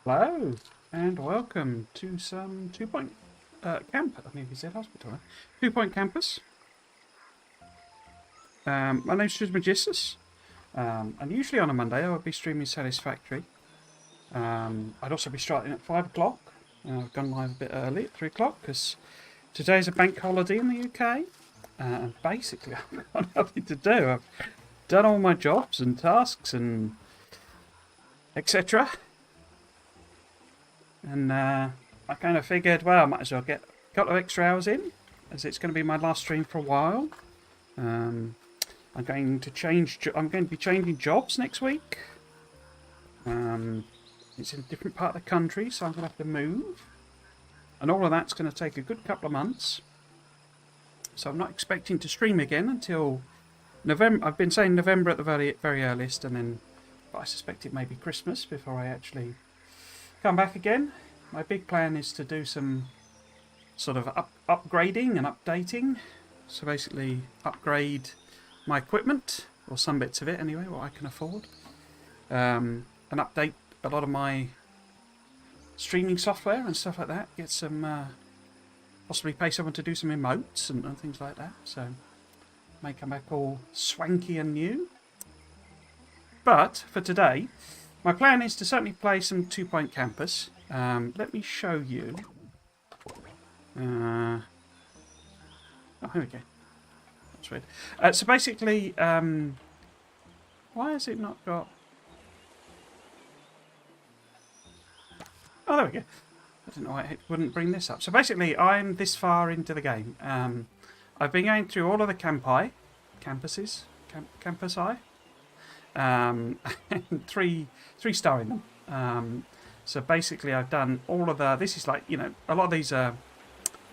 Hello and welcome to some 2 Point Camp. I mean, he said hospital. 2 Point Campus. My name's Trismegistus, and usually on a Monday I would be streaming Satisfactory. I'd also be starting at 5 o'clock. I've gone live a bit early at 3 o'clock because today's a bank holiday in the UK. And basically, I've got nothing to do. I've done all my jobs and tasks and etc. And I kind of figured, well, I might as well get a couple of extra hours in, as it's going to be my last stream for a while. I'm going to be changing jobs next week. It's in a different part of the country, so I'm going to have to move, and all of that's going to take a good couple of months. So I'm not expecting to stream again until November. I've been saying November at the very earliest, but I suspect it may be Christmas before I actually come back again. My big plan is to do some sort of upgrading and updating. So basically upgrade my equipment, or some bits of it anyway, what I can afford. And update a lot of my streaming software and stuff like that. Get some, possibly pay someone to do some emotes and things like that. So may come back all swanky and new. But for today, my plan is to certainly play some 2 Point Campus. Let me show you. Oh, here we go. That's weird. So basically, why has it not got... Oh, there we go. I didn't know why it wouldn't bring this up. So basically, I'm this far into the game. I've been going through all of the campuses, and three-starring them. So basically, I've done all of the... This is like, you know, a lot of these are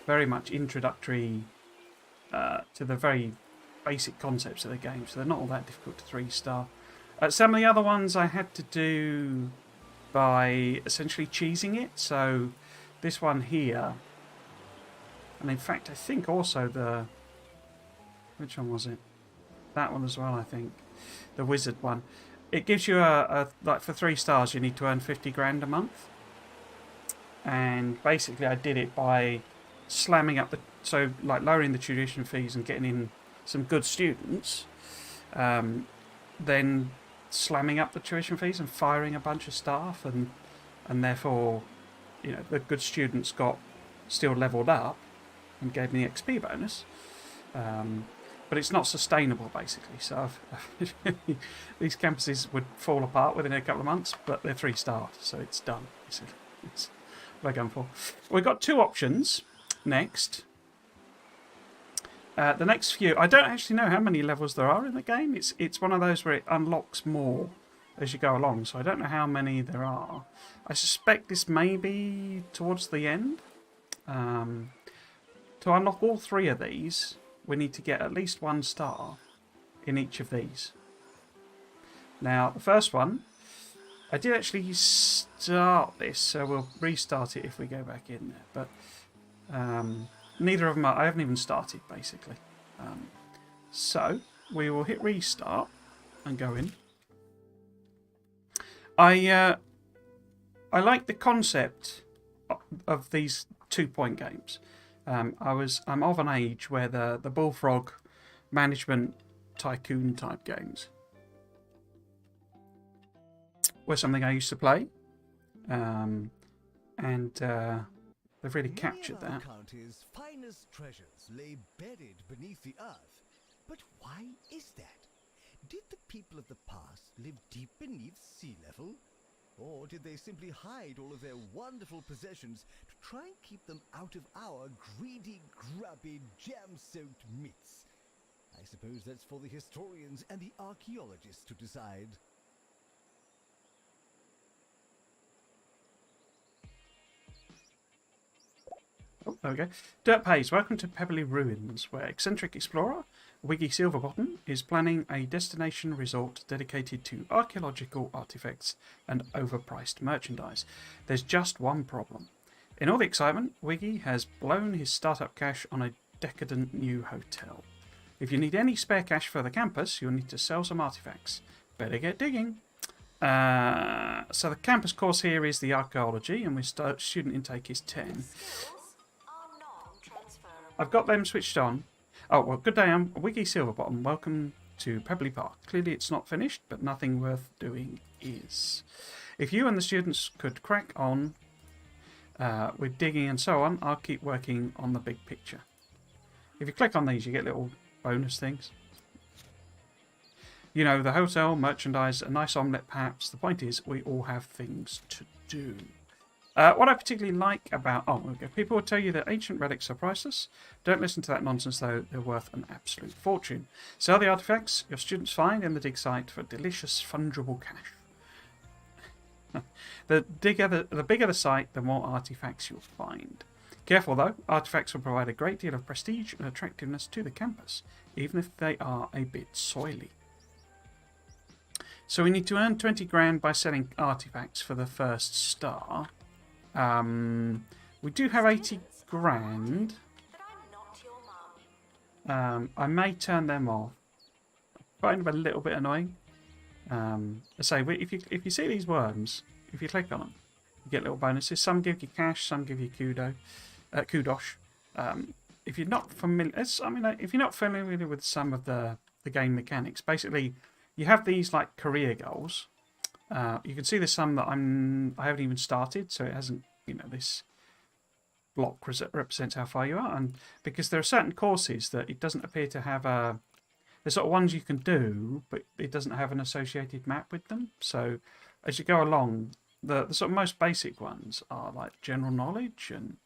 very much introductory to the very basic concepts of the game, so they're not all that difficult to 3-star. Some of the other ones I had to do by essentially cheesing it. So this one here, and in fact I think also the... Which one was it? That one as well, I think. The wizard one. It gives you like for 3 stars you need to earn 50 grand a month. And basically I did it by slamming up like lowering the tuition fees and getting in some good students, then slamming up the tuition fees and firing a bunch of staff, and therefore, you know, the good students got still leveled up and gave me the XP bonus. But it's not sustainable, basically. So these campuses would fall apart within a couple of months, but they're 3-star, so it's done. It's what I'm going for. We've got 2 options next. The next few, I don't actually know how many levels there are in the game. It's one of those where it unlocks more as you go along, so I don't know how many there are. I suspect this may be towards the end. To unlock all 3 of these, we need to get at least 1 star in each of these. Now, the first one, I did actually start this, so we'll restart it if we go back in there. But neither of them I haven't even started, basically. So we will hit restart and go in. I like the concept of these 2-point games. I'm of an age where the bullfrog management tycoon type games were something I used to play, and they've really captured that. County's finest treasures lay buried beneath the earth. But why is that? Did the people of the past live deep beneath sea level? Or did they simply hide all of their wonderful possessions to try and keep them out of our greedy, grubby, jam-soaked midst? I suppose that's for the historians and the archaeologists to decide. Oh, there we go. Dirt Pays, welcome to Pebberly Ruins, where eccentric explorer Wiggy Silverbottom is planning a destination resort dedicated to archaeological artifacts and overpriced merchandise. There's just one problem. In all the excitement, Wiggy has blown his startup cash on a decadent new hotel. If you need any spare cash for the campus, you'll need to sell some artifacts. Better get digging. So the campus course here is the Archaeology, and student intake is 10. I've got them switched on. Oh, well, good day, I'm Wiggy Silverbottom. Welcome to Pebberly Park. Clearly it's not finished, but nothing worth doing is. If you and the students could crack on with digging and so on, I'll keep working on the big picture. If you click on these, you get little bonus things. You know, the hotel, merchandise, a nice omelette perhaps. The point is, we all have things to do. What I particularly like about... Oh, okay. People will tell you that ancient relics are priceless. Don't listen to that nonsense, though. They're worth an absolute fortune. Sell the artifacts your students find in the dig site for delicious, fungible cash. The bigger the site, the more artifacts you'll find. Careful, though. Artifacts will provide a great deal of prestige and attractiveness to the campus, even if they are a bit soily. So we need to earn 20 grand by selling artifacts for the first star. We do have 80 grand. I may turn them off. I find them a little bit annoying. I say, if you see these worms, if you click on them, you get little bonuses. Some give you cash, some give you kudosh. If you're not familiar, if you're not familiar with some of the game mechanics, basically you have these like career goals. You can see there's some that I haven't even started, so it hasn't. This block represents how far you are, and because there are certain courses that it doesn't appear to have a. There's sort of ones you can do, but it doesn't have an associated map with them. So as you go along, the sort of most basic ones are like general knowledge, and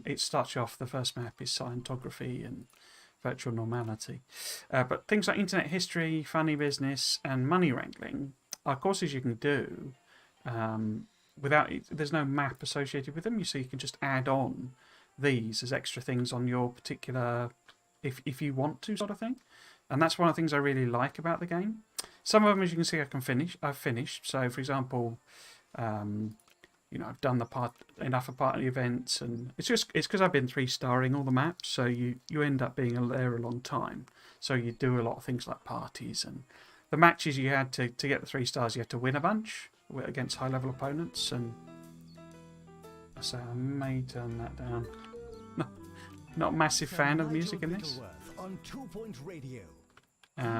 it starts you off. The first map is scientography and virtual normality, but things like internet history, funny business, and money wrangling are courses you can do without. There's no map associated with them. So you can just add on these as extra things on your particular, if you want to, sort of thing. And that's one of the things I really like about the game. Some of them, as you can see, I've finished. So, for example, I've done enough of party events, and it's because I've been 3-starring all the maps. So you end up being there a long time. So you do a lot of things like parties, and the matches you had to get the 3 stars, you had to win a bunch against high-level opponents. And so I may turn that down. Not a massive fan of the music in this. On 2 Point Radio.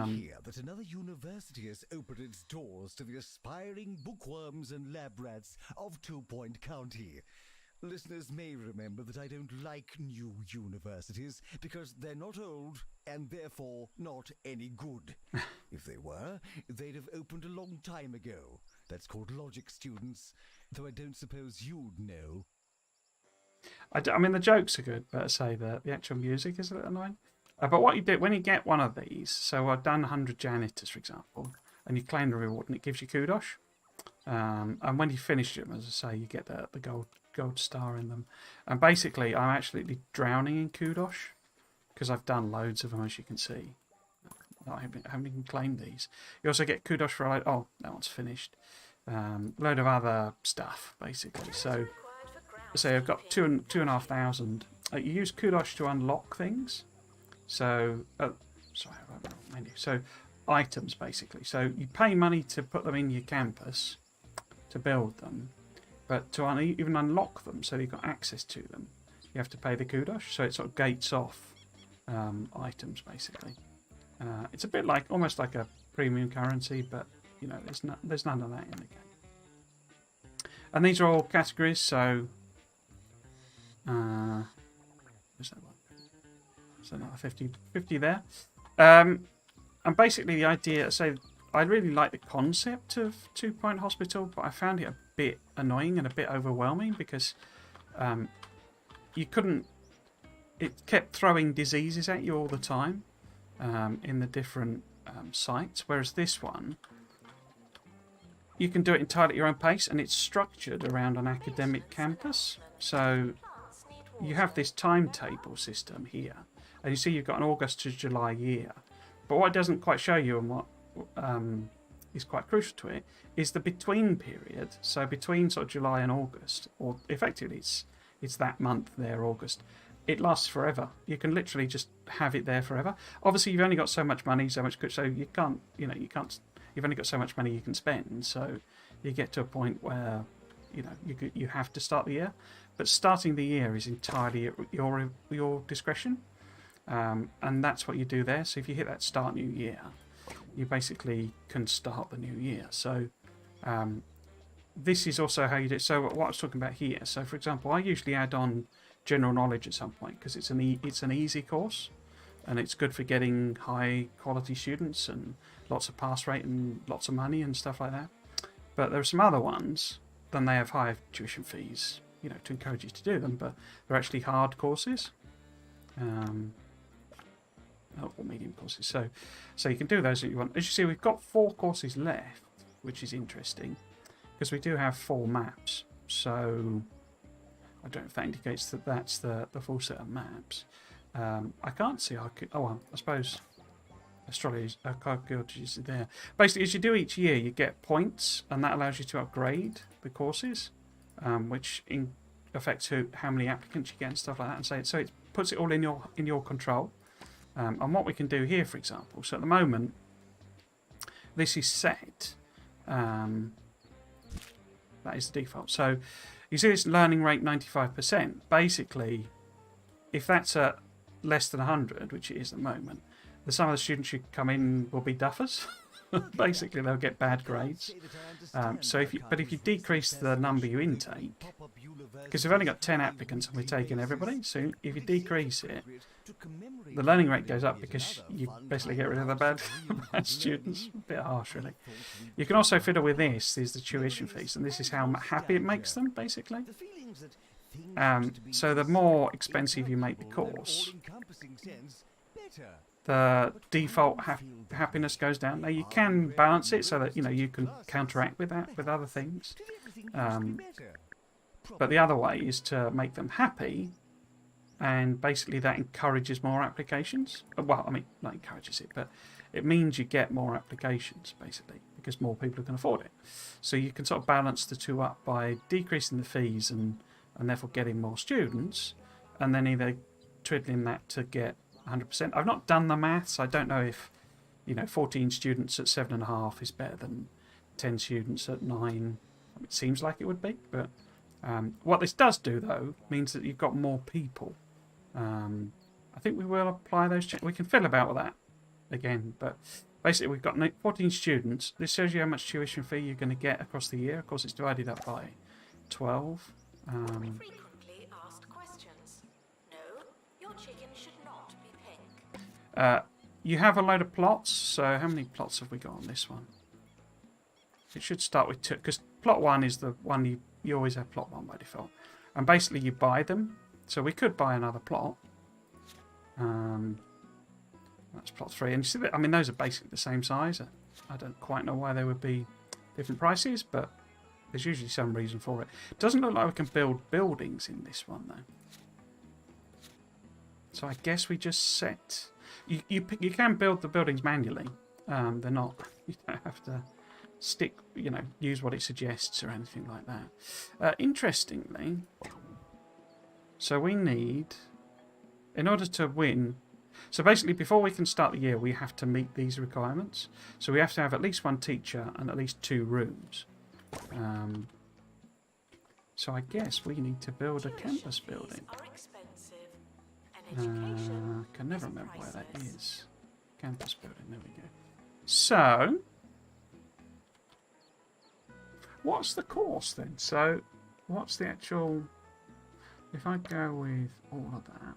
Hear that another university has opened its doors to the aspiring bookworms and lab rats of 2 Point County. Listeners may remember that I don't like new universities because they're not old and therefore not any good. If they were, they'd have opened a long time ago. That's called logic, students, though I don't suppose you'd know. I mean, the jokes are good, but I say the actual music is a little annoying. But what you do when you get one of these, so I've done 100 janitors, for example, and you claim the reward, and it gives you kudosh. And when you finish them, as I say, you get the gold star in them. And basically, I'm actually drowning in kudosh because I've done loads of them, as you can see. I haven't even claimed these. You also get kudosh for that one's finished. Load of other stuff, basically. So I've got 2,500. You use kudosh to unlock things. So, So, items basically. So you pay money to put them in your campus to build them, but to even unlock them, so you've got access to them, you have to pay the kudosh. So it sort of gates off items basically. It's a bit like almost like a premium currency, but there's none of that in the game. And these are all categories. So, where's that one? So another 50 there. And basically the idea, I really like the concept of 2 Point Hospital, but I found it a bit annoying and a bit overwhelming because it kept throwing diseases at you all the time in the different sites, whereas this one, you can do it entirely at your own pace, and it's structured around an academic campus. So you have this timetable system here. And you see you've got an August to July year. But what it doesn't quite show you, and what is quite crucial to it, is the between period. So between sort of July and August, or effectively it's that month there, August. It lasts forever. You can literally just have it there forever. Obviously, you've only got so much money, so much good, so you can't. It's you've only got so much money you can spend, so you get to a point where you have to start the year. But starting the year is entirely at your discretion, and that's what you do there. So if you hit that start new year, you basically can start the new year. So this is also how you do it. So what I was talking about here, so for example, I usually add on general knowledge at some point because it's an easy course, and it's good for getting high quality students and lots of pass rate and lots of money and stuff like that. But there are some other ones, then they have higher tuition fees, to encourage you to do them, but they're actually hard courses, or medium courses. So you can do those if you want. As you see, we've got 4 courses left, which is interesting because we do have 4 maps. So I don't know if that indicates that that's the full set of maps. I can't see I suppose Archaeology is there. Basically, as you do each year, you get points, and that allows you to upgrade the courses, which affects how many applicants you get and stuff like that. And so it puts it all in your control. And what we can do here, for example, so at the moment, this is set. That is the default. So you see this learning rate 95%. Basically, if that's at less than 100, which it is at the moment, some of the students who come in will be duffers. Basically, they'll get bad grades. So if you decrease the number you intake, because we've only got 10 applicants and we're taking everybody, so if you decrease it, the learning rate goes up because you basically get rid of the bad students. A bit harsh, really. You can also fiddle with this. Is the tuition fees, and this is how happy it makes them, basically. So the more expensive you make the course, the default happiness goes down. Now you can balance it so that you can counteract with that with other things. But the other way is to make them happy, and basically that encourages more applications. Well, I mean, not encourages it, but it means you get more applications, basically, because more people can afford it. So you can sort of balance the two up by decreasing the fees and therefore getting more students, and then either twiddling that to get 100%. I've not done the maths. I don't know if 14 students at 7.5 is better than 10 students at 9. It seems like it would be, but what this does do though means that you've got more people. I think we will apply those. We can fiddle about with that again, but basically we've got 14 students. This shows you how much tuition fee you're going to get across the year. Of course, it's divided up by 12. Frequently asked questions. No, your chicken should not be pink. You have a load of plots. So how many plots have we got on this one? It should start with 2, because plot 1 is the one you always have plot 1 by default. And basically you buy them. So we could buy another plot. That's plot 3. And you see that, I mean, those are basically the same size. I don't quite know why they would be different prices, but there's usually some reason for it. Doesn't look like we can build buildings in this one, though. So I guess we just set... You can build the buildings manually. They're not... You don't have to stick, use what it suggests or anything like that. Interestingly, so we need... In order to win... So basically, before we can start the year, we have to meet these requirements. So we have to have at least 1 teacher and at least 2 rooms. So I guess we need to build a campus building. Can never remember where that is. Campus building, there we go. So, what's the course then? So, what's the actual... If I go with all of that...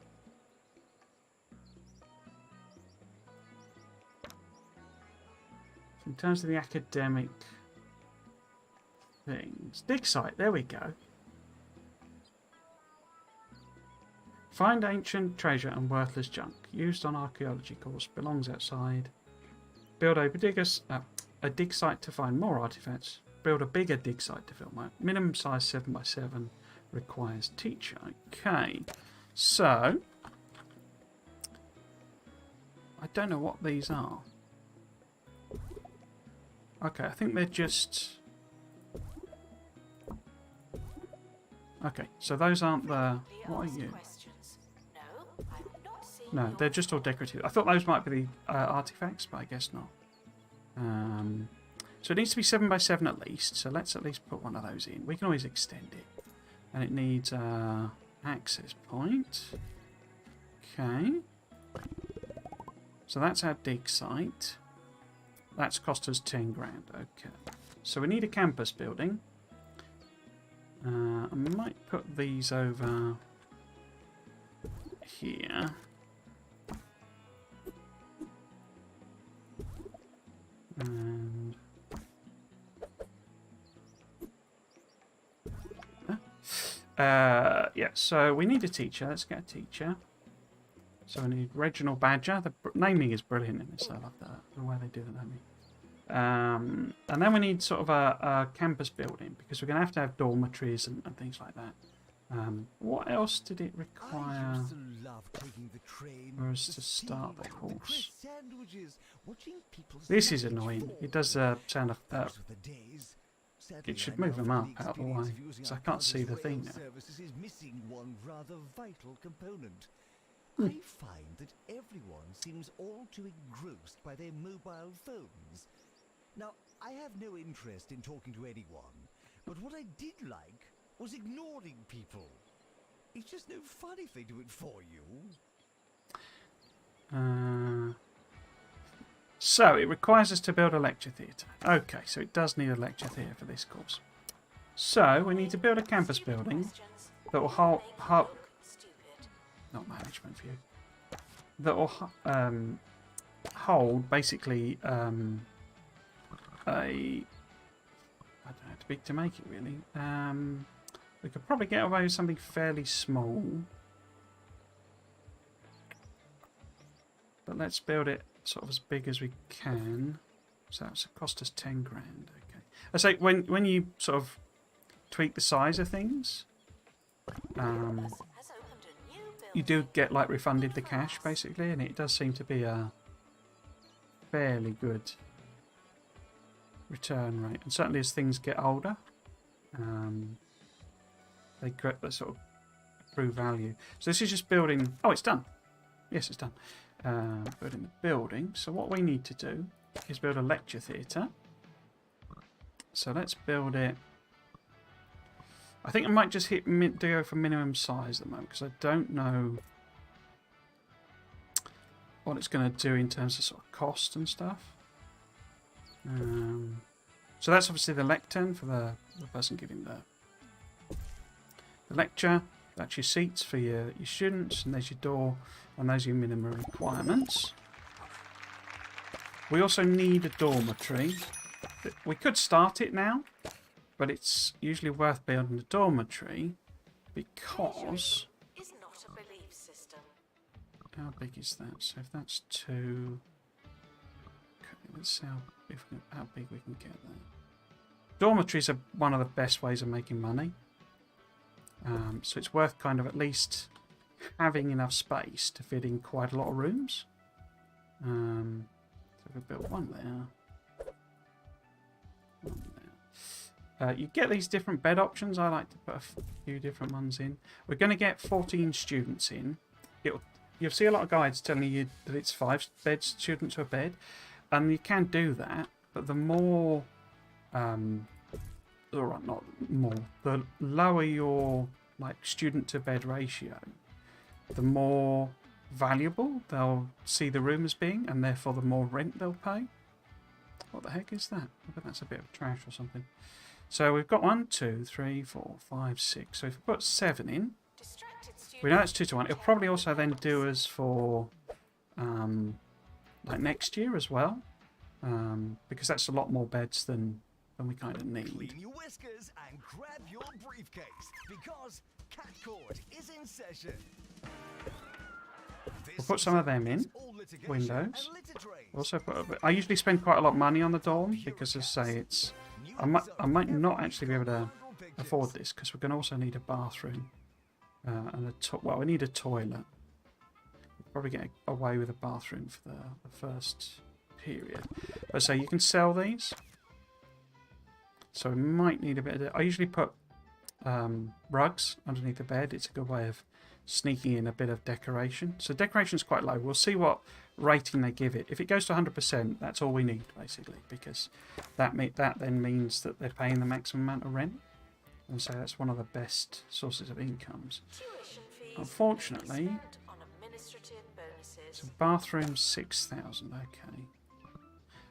In terms of the academic things... Dig site, there we go. Find ancient treasure and worthless junk. Used on archaeology course. Belongs outside. Build a dig site to find more artifacts. Build a bigger dig site to fill more. Minimum size 7x7. Requires teacher. Okay. So... I don't know what these are. Okay, I think they're just... Okay, so those aren't the... What are you? No, they're just all decorative. I thought those might be the artifacts, but I guess not. So it needs to be 7 by 7 at least. So let's at least put one of those in. We can always extend it. And it needs a access point. Okay. So that's our dig site. That's cost us 10 grand. Okay. So we need a campus building. I might put these over here. And yeah, so we need a teacher. Let's get a teacher. So we need Reginald Badger. The naming is brilliant in this. I love that. The way they do the naming. And then we need sort of a campus building because we're going to have dormitories and things like that. What else did it require for us to start the course? This is annoying. It does sound like it should move them up out of the way, so I can't see the thing now. I find that everyone seems all too engrossed by their mobile phones. Now, I have no interest in talking to anyone, but what I did like was ignoring people. It's just no fun if they do it for you. So, it requires us to build a lecture theatre. Okay, so it does need a lecture theatre for this course. So, we need to build a campus building that will hold not management view. That will hold basically I don't know how big to make it really. We could probably get away with something fairly small. But let's build it sort of as big as we can. So that's cost us 10 grand. Okay. I say when you sort of tweak the size of things, you do get like refunded the cash basically, and it does seem to be a fairly good return rate. And certainly as things get older, they sort of improve value. So this is just building. Oh, it's done. Yes, it's done. Building the building. So what we need to do is build a lecture theatre. So let's build it. I think I might just go for minimum size at the moment because I don't know what it's going to do in terms of sort of cost and stuff. So that's obviously the lectern for the person giving the lecture. That's your seats for your students, and there's your door, and those are your minimum requirements. We also need a dormitory. We could start it now, but it's usually worth building a dormitory because... is not a belief system. How big is that? So if that's 2... Okay, let's see how big we can get that. Dormitories are one of the best ways of making money. So it's worth kind of at least having enough space to fit in quite a lot of rooms. So we built one there. One there. You get these different bed options. I like to put a few different ones in. We're going to get 14 students in. You'll see a lot of guides telling you that it's 5 beds, students per bed. And you can do that, but the more... Alright, not more. The lower your student to bed ratio, the more valuable they'll see the room as being, and therefore the more rent they'll pay. What the heck is that? I bet that's a bit of trash or something. So we've got 1, 2, 3, 4, 5, 6. So if we put 7 in, we know that's 2 to 1. It'll probably also then do us for next year as well, because that's a lot more beds than we kind of need. Clean your whiskers and grab your briefcase because Cat Court is in session. We'll put some of them in. Windows. Also put I usually spend quite a lot of money on the dorm because, as I say, it's I might not actually be able to afford this because we're going to also need a bathroom and well, we need a toilet. We'll probably get away with a bathroom for the first period. But so you can sell these. So we might need a bit of... I usually put rugs underneath the bed. It's a good way of sneaking in a bit of decoration. So decoration's quite low. We'll see what rating they give it. If it goes to 100%, that's all we need, basically, because that then means that they're paying the maximum amount of rent. And so that's one of the best sources of incomes. Tuition fees Unfortunately, may be spent on administrative bonuses. so bathroom 6,000. Okay.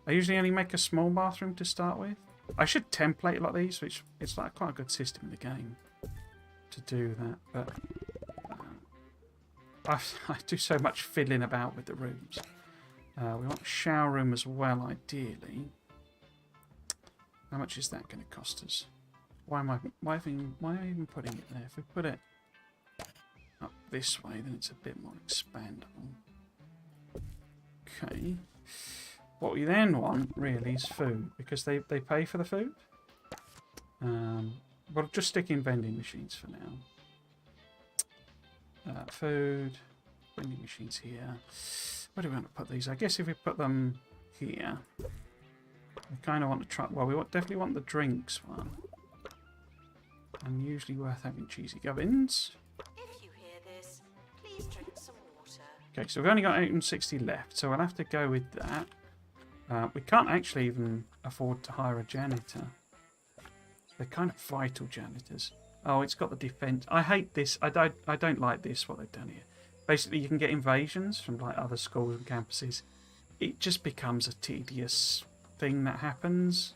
I usually only make a small bathroom to start with. I should template like these, which it's like quite a good system in the game to do that. But I do so much fiddling about with the rooms. We want a shower room as well, ideally. How much is that going to cost us? Why am I even putting it there? If we put it up this way, then it's a bit more expandable. Okay. What we then want, really, is food, because they pay for the food. We'll just stick in vending machines for now. Food, vending machines here. Where do we want to put these? I guess if we put them here, we kind of want to try. Well, we definitely want the drinks one, and usually worth having cheesy gubbins. If you hear this, please drink some water. Okay, so we've only got 860 left, so we'll have to go with that. We can't actually even afford to hire a janitor. They're kind of vital janitors. Oh, it's got the defense. I hate this. I don't like this, what they've done here. Basically, you can get invasions from like other schools and campuses. It just becomes a tedious thing that happens.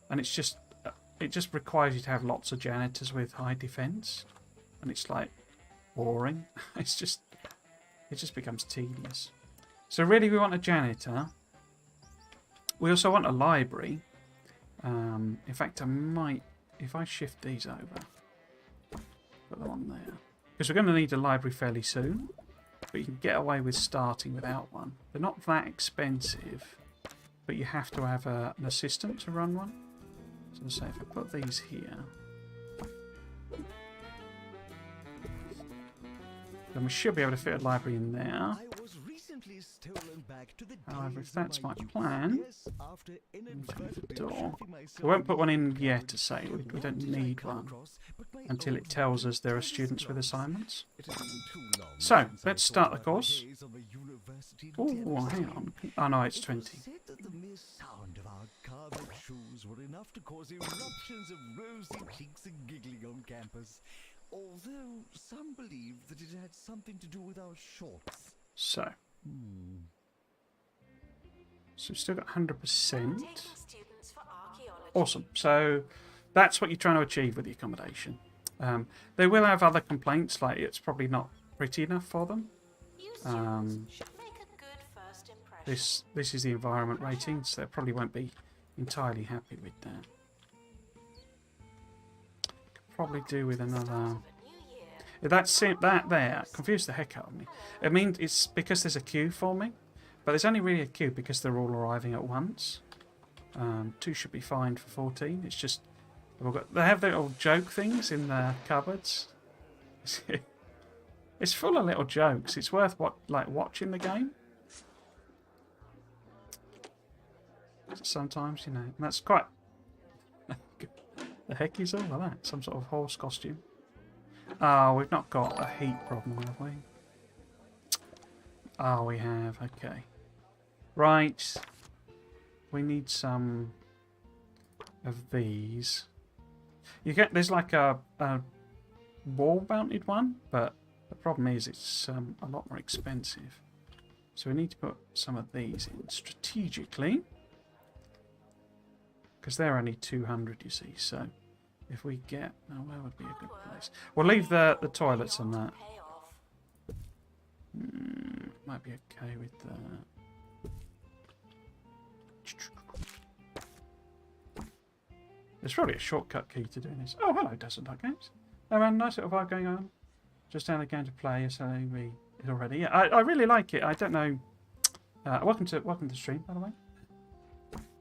And it just requires you to have lots of janitors with high defense. And it's like boring. It just becomes tedious. So really we want a janitor. We also want a library. In fact, I might, if I shift these over, put them on there. Because we're going to need a library fairly soon. But you can get away with starting without one. They're not that expensive. But you have to have an assistant to run one. So say if I put these here, then we should be able to fit a library in there. However, if that's my plan, we need to move the door. We won't put one in yet to say we don't need one until it tells us there are students with assignments. So, let's start the course. Oh, hang on. Oh no, it's 20. The mere sound of our carbon shoes were enough to cause eruptions of rosy cheeks and giggling on campus, although some believe that it had something to do with our shorts. So we've still got 100%. Awesome. So that's what you're trying to achieve with the accommodation. They will have other complaints, like it's probably not pretty enough for them. This is the environment rating, so they probably won't be entirely happy with that. Could probably do with another. That there confused the heck out of me. I mean, it's because there's a queue for me, but there's only really a queue because they're all arriving at once. 2 should be fine for 14. It's just they have their little joke things in the cupboards. It's full of little jokes. It's worth watching the game. Sometimes, you know, and that's quite. The heck is all of that? Some sort of horse costume. Oh, we've not got a heat problem, have we? Oh, we have. Okay. Right. We need some of these. There's like a wall-mounted one, but the problem is it's a lot more expensive. So we need to put some of these in strategically. Because they're only 200, you see. So if we get... Oh, where would be a good place? We'll leave the toilets on that. Might be okay with that. There's probably a shortcut key to doing this. Oh, hello, Desert Duck Games. Oh, man, nice little vibe going on. Just down the game to play. You're telling me it already. Yeah, I really like it. I don't know. Welcome to the stream, by the way.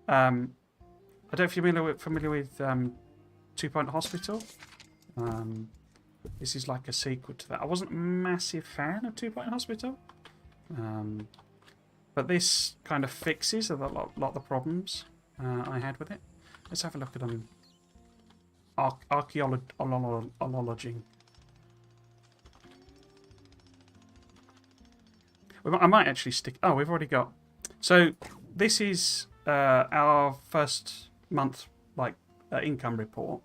I don't know if you're familiar with 2 Point Hospital. This is like a sequel to that. I wasn't a massive fan of 2 Point Hospital. But this kind of fixes a lot of the problems I had with it. Let's have a look at them. Archaeology. I might actually stick... Oh, we've already got... So this is our first month income report.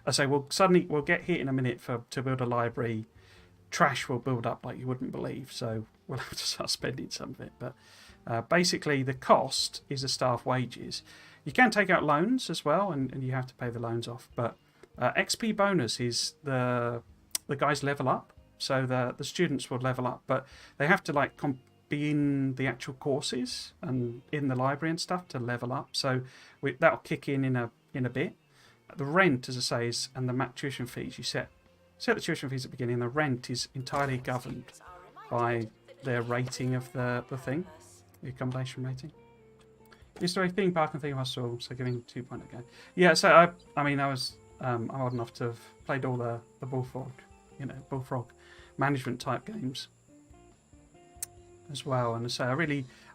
I say we'll get hit in a minute to build a library. Trash will build up like you wouldn't believe, so we'll have to start spending some of it. But basically the cost is the staff wages. You can take out loans as well, and you have to pay the loans off. But XP bonus is the guys level up, so the students will level up, but they have to be in the actual courses and in the library and stuff to level up. So that'll kick in a bit. The rent, as I say, and the tuition fees, you set the tuition fees at the beginning. The rent is entirely governed by their rating of the thing, the accommodation rating. Is there a theme park and theme hospital? So giving 2 point again. Yeah, so I was I'm old enough to have played all the bullfrog management type games as well. And so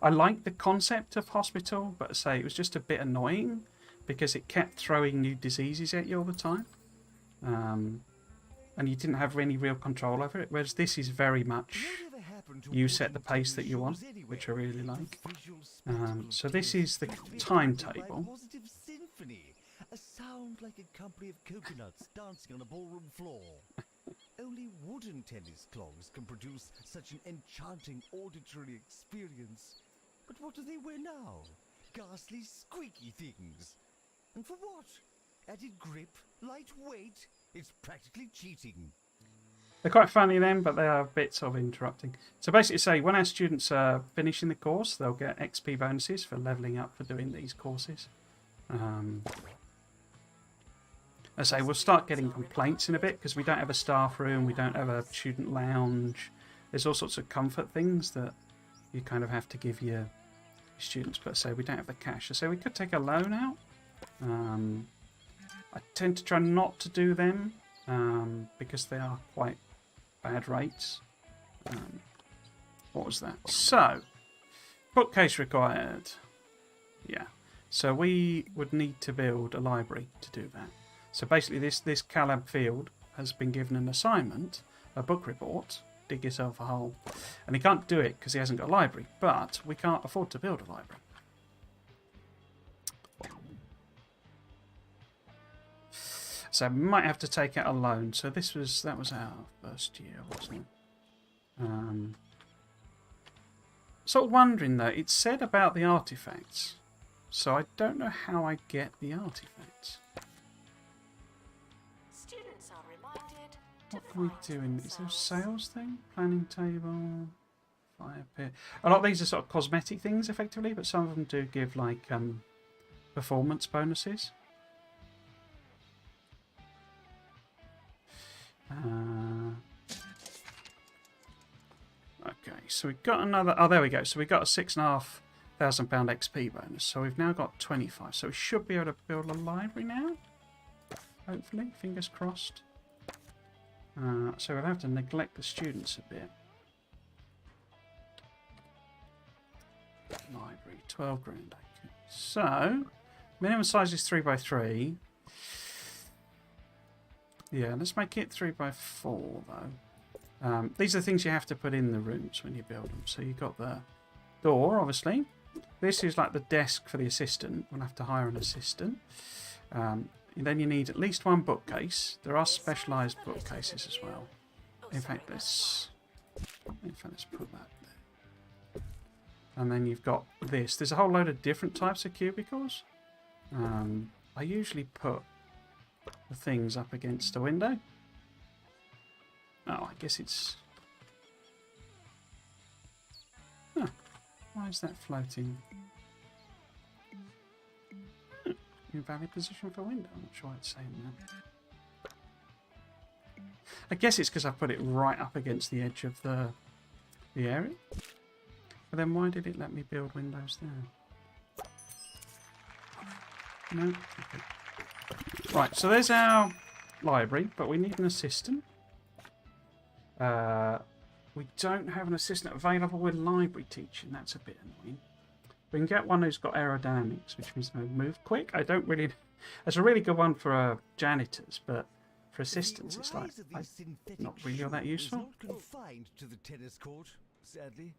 I like the concept of hospital, but I say it was just a bit annoying because it kept throwing new diseases at you all the time. And you didn't have any real control over it, whereas this is very much you set the pace that you want, which I really like. So this is the timetable. A sound like a company of coconuts dancing on a ballroom floor. Only wooden tennis clogs can produce such an enchanting auditory experience. But what do they wear now? Ghastly, squeaky things. And for what? Added grip? Lightweight? It's practically cheating. They're quite funny then, but they are bits of interrupting. So basically say, when our students are finishing the course, they'll get XP bonuses for levelling up for doing these courses. I say we'll start getting complaints in a bit because we don't have a staff room, we don't have a student lounge. There's all sorts of comfort things that you kind of have to give your students, but say we don't have the cash. So we could take a loan out. I tend to try not to do them because they are quite bad rates. What was that? So, bookcase required. Yeah. So we would need to build a library to do that. So basically this Calab Field has been given an assignment, a book report, dig yourself a hole. And he can't do it because he hasn't got a library, but we can't afford to build a library. So we might have to take out a loan. So that was our first year, wasn't it? Sort of wondering though, it said about the artifacts. So I don't know how I get the artifacts. Students are reminded to What can we do in is there a sales thing? Planning table, fire pit. A lot of these are sort of cosmetic things effectively, but some of them do give like performance bonuses. Okay, so we've got another. Oh, there we go. So we got a £6,500 XP bonus. So we've now got 25. So we should be able to build a library now. Hopefully, fingers crossed. So we'll have to neglect the students a bit. Library, 12 grand. Okay. So minimum size is 3x3. Yeah, let's make it 3x4 though. These are the things you have to put in the rooms when you build them. So you've got the door, obviously. This is like the desk for the assistant. We'll have to hire an assistant. And then you need at least one bookcase. There are specialised bookcases as well. In fact, let's put that there. And then you've got this. There's a whole load of different types of cubicles. I usually put the things up against a window. Oh, I guess it's... Huh. Why is that floating? Invalid position for window. I'm not sure why it's saying that. I guess it's because I put it right up against the edge of the area. But then why did it let me build windows there? No? Okay. Right, so there's our library, but we need an assistant. We don't have an assistant available with library teaching. That's a bit annoying. We can get one who's got aerodynamics, which means they move quick. I don't really... That's a really good one for janitors, but for assistants, it's like not really all that useful. Not confined to the tennis court, sadly.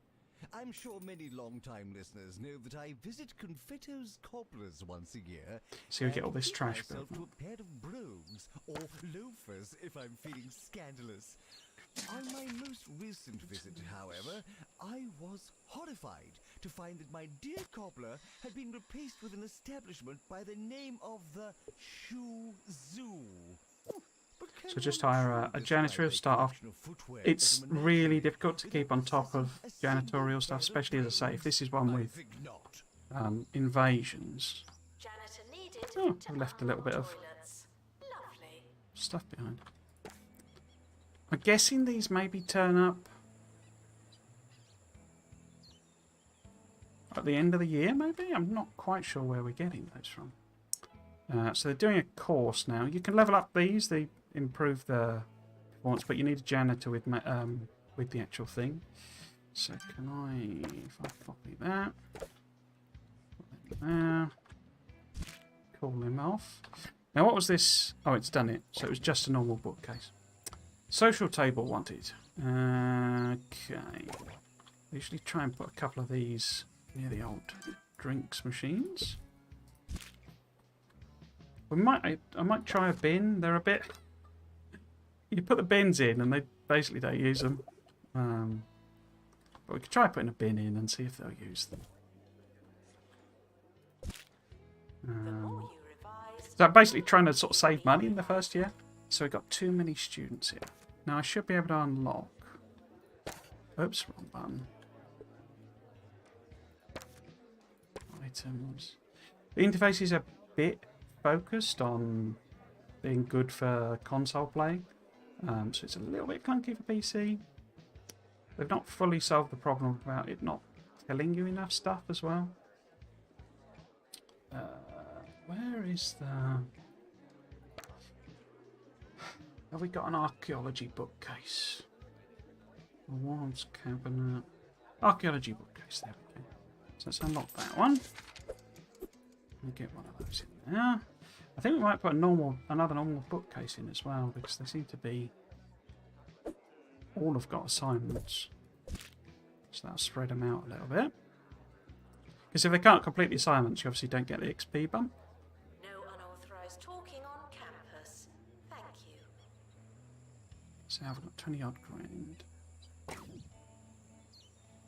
I'm sure many long-time listeners know that I visit Confetto's Cobblers once a year. So you get all and this treat trash myself built to a pair of brogues or loafers if I'm feeling scandalous. On my most recent visit, however, I was horrified to find that my dear cobbler had been replaced with an establishment by the name of the Shoe Zoo. But can So just one hire a truly janitor to describe start off. collection of footwear It's as a really menagerie difficult to keep on without top of possessing a single janitorial stuff, pair of especially as I say, if this is brogues? one I with think not. invasions. Janitor needed Oh, to I've left a little bit of toilets. Lovely. stuff behind. I'm guessing these maybe turn up at the end of the year, maybe? I'm not quite sure where we're getting those from. So they're doing a course now. You can level up these, they improve the performance, but you need a janitor with the actual thing. So can I, if I copy that, put that there, call him off. Now what was this? Oh, it's done it. So it was just a normal bookcase. Social table wanted. Okay. Usually try and put a couple of these near the old drinks machines. I might try a bin. They're a bit. You put the bins in, and they basically don't use them. But we could try putting a bin in and see if they'll use them. The more you revise, So I'm basically trying to sort of save money in the first year. So we've got too many students here. Now I should be able to unlock. Oops, wrong button. Items. The interface is a bit focused on being good for console play. So it's a little bit clunky for PC. They've not fully solved the problem about it not telling you enough stuff as well. Where is the... Have we got an archaeology bookcase? Awards cabinet. Archaeology bookcase, there we go. So let's unlock that one. And get one of those in there. I think we might put another normal bookcase in as well, because they seem to be... all have got assignments. So that'll spread them out a little bit. Because if they can't complete the assignments, you obviously don't get the XP bump. no unauthorized talking on campus. Thank you. So I've got 20 odd grand.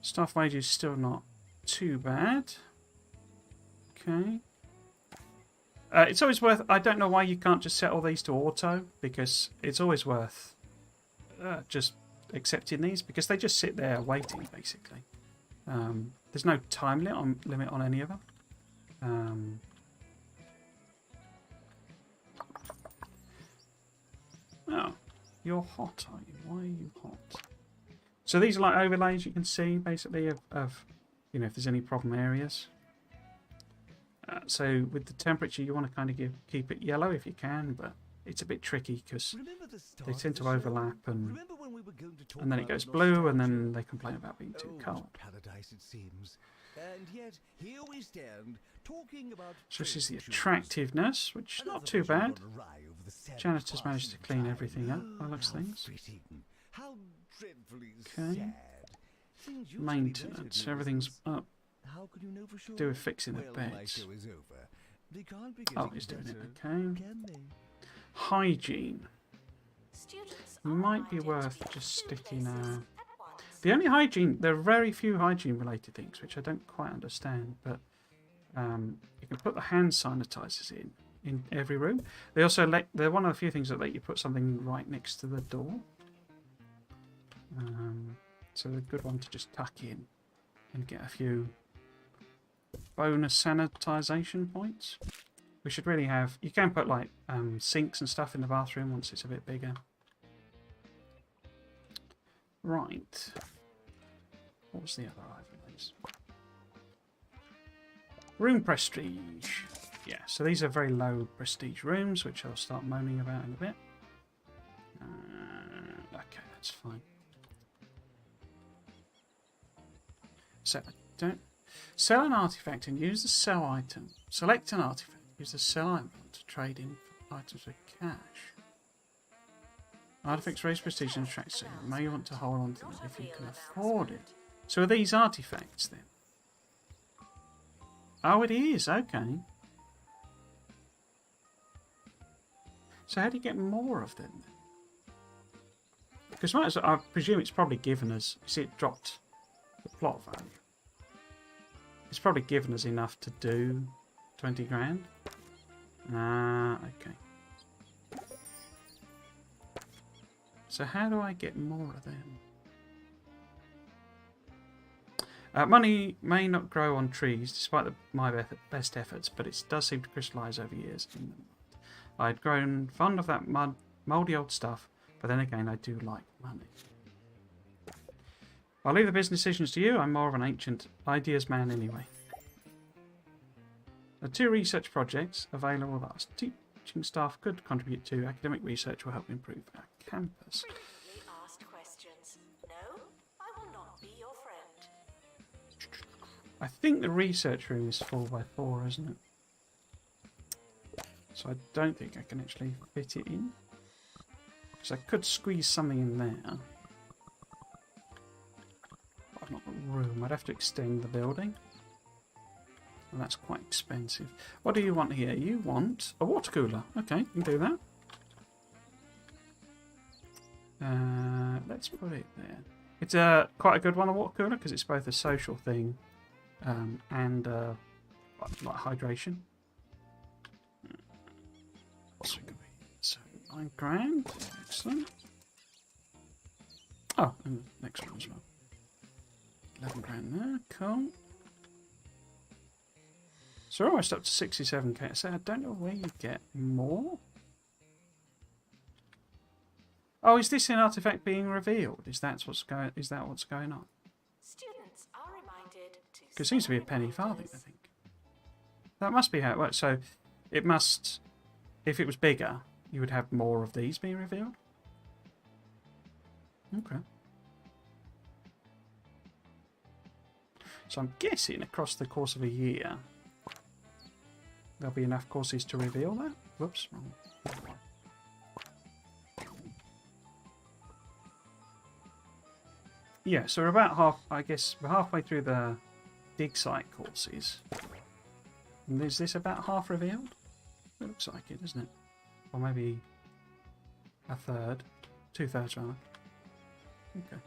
Staff wages still not too bad. Okay. It's always worth... I don't know why you can't just set all these to auto, because it's always worth just accepting these, because they just sit there waiting, basically. There's no time limit on any of them. Oh, you're hot, are you? Why are you hot? So these are like overlays you can see, basically, of you know, if there's any problem areas. So with the temperature, you want to kind of keep it yellow if you can, but it's a bit tricky because they tend to overlap, and then it goes blue, and then they complain about being too cold. Paradise it seems. And yet here we stand talking about So this is the attractiveness, which is not too bad. Janitor's managed to clean everything up by looks things. How dreadfully Okay. sad. Things used to be Maintenance, better, everything's up. How could you know for sure? Do with fixing the Well, my beds. show is over. They can't be Oh, getting he's doing it. better, Okay. can they? Hygiene. Students Might be are worth invited to just be sticking places a... at once. The only hygiene, there are very few hygiene related things, which I don't quite understand, but you can put the hand sanitizers in every room. They also they're one of the few things that let you put something right next to the door. So they're a good one to just tuck in and get a few bonus sanitization points. We should really have, you can put like sinks and stuff in the bathroom once it's a bit bigger. Right. What was the other overlays? Room prestige. Yeah, so these are very low prestige rooms, which I'll start moaning about in a bit. Okay, that's fine. So, don't sell an artifact and use the sell item. Select an artifact, use the sell item to trade in items with cash. Artifacts raise prestige and attract sale. You may want to hold on to them if you can afford it. So are these artifacts then? Oh, it is. Okay. So how do you get more of them then? Because I presume it's probably given us... See, it dropped the plot value. It's probably given us enough to do 20 grand. Ah, okay. So how do I get more of them? Money may not grow on trees despite my best efforts, but it does seem to crystallise over years. I'd grown fond of that mouldy old stuff, but then again I do like money. I'll leave the business decisions to you. I'm more of an ancient ideas man anyway. The 2 research projects available that our teaching staff could contribute to. Academic research will help improve our campus. Frequently asked questions. No, I will not be your friend. I think the research room is 4x4, isn't it? So I don't think I can actually fit it in. Because I could squeeze something in there. But I've not got room. I'd have to extend the building. And that's quite expensive. What do you want here? You want a water cooler. Okay, you can do that. Let's put it there. It's quite a good one, a water cooler, because it's both a social thing and like hydration. So 9 grand. Excellent. Oh, and the next one as well. 11 grand there. Cool. So we're almost up to 67k. So I don't know where you get more. Oh, is this an artifact being revealed? Is that what's going? Is that what's going on? Students are reminded to. Because it seems to be a penny farthing, I think. That must be how it works. So it must, if it was bigger, you would have more of these being revealed. Okay. So I'm guessing across the course of a year, there'll be enough courses to reveal that. Whoops, wrong. Yeah, so we're about half, I guess, we're halfway through the dig site courses. And is this about half revealed? It looks like it, doesn't it? Or maybe a third. 2/3 rather. Okay.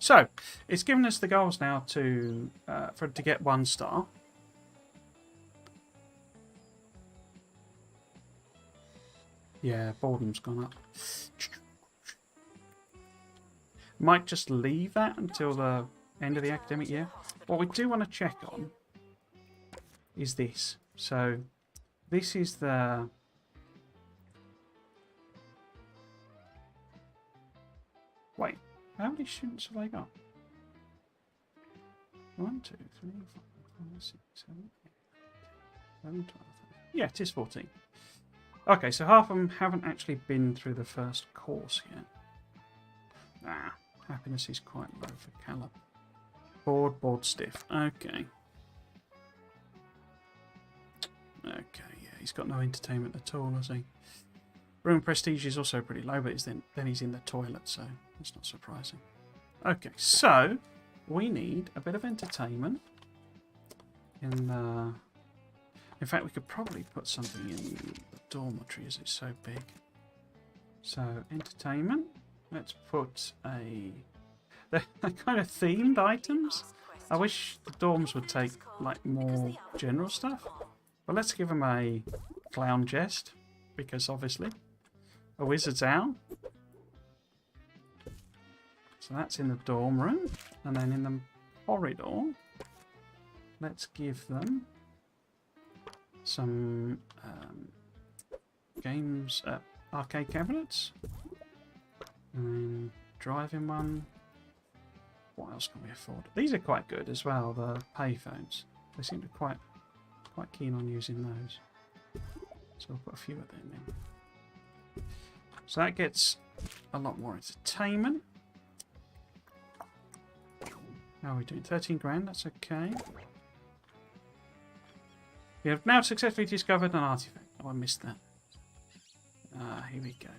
So, it's given us the goals now to get 1 star. Yeah, boredom's gone up. Might just leave that until the end of the academic year. What we do want to check on is this. So, this is the... Wait, how many students have I got? 1, 2, 3, 4, 5, 6, 7, 8, 11, 12. Yeah, it is 14. Okay, so half of them haven't actually been through the first course yet. Ah, happiness is quite low for Callum. Bored stiff. Okay. Okay, yeah, he's got no entertainment at all, has he? Room prestige is also pretty low, but then he's in the toilet, so that's not surprising. Okay, so we need a bit of entertainment. In fact, we could probably put something in the dormitory as it's so big. So, entertainment. Let's put they're kind of themed items. I wish the dorms would take like more general stuff. But let's give them a clown jest, because obviously a wizard's owl. So that's in the dorm room, and then in the corridor, let's give them some games, arcade cabinets, and then driving one. What else can we afford? These are quite good as well, the payphones. They seem to be quite keen on using those. So we'll put a few of them in. So that gets a lot more entertainment. How are we doing? 13 grand, that's okay. We have now successfully discovered an artifact. Oh, I missed that. Here we go.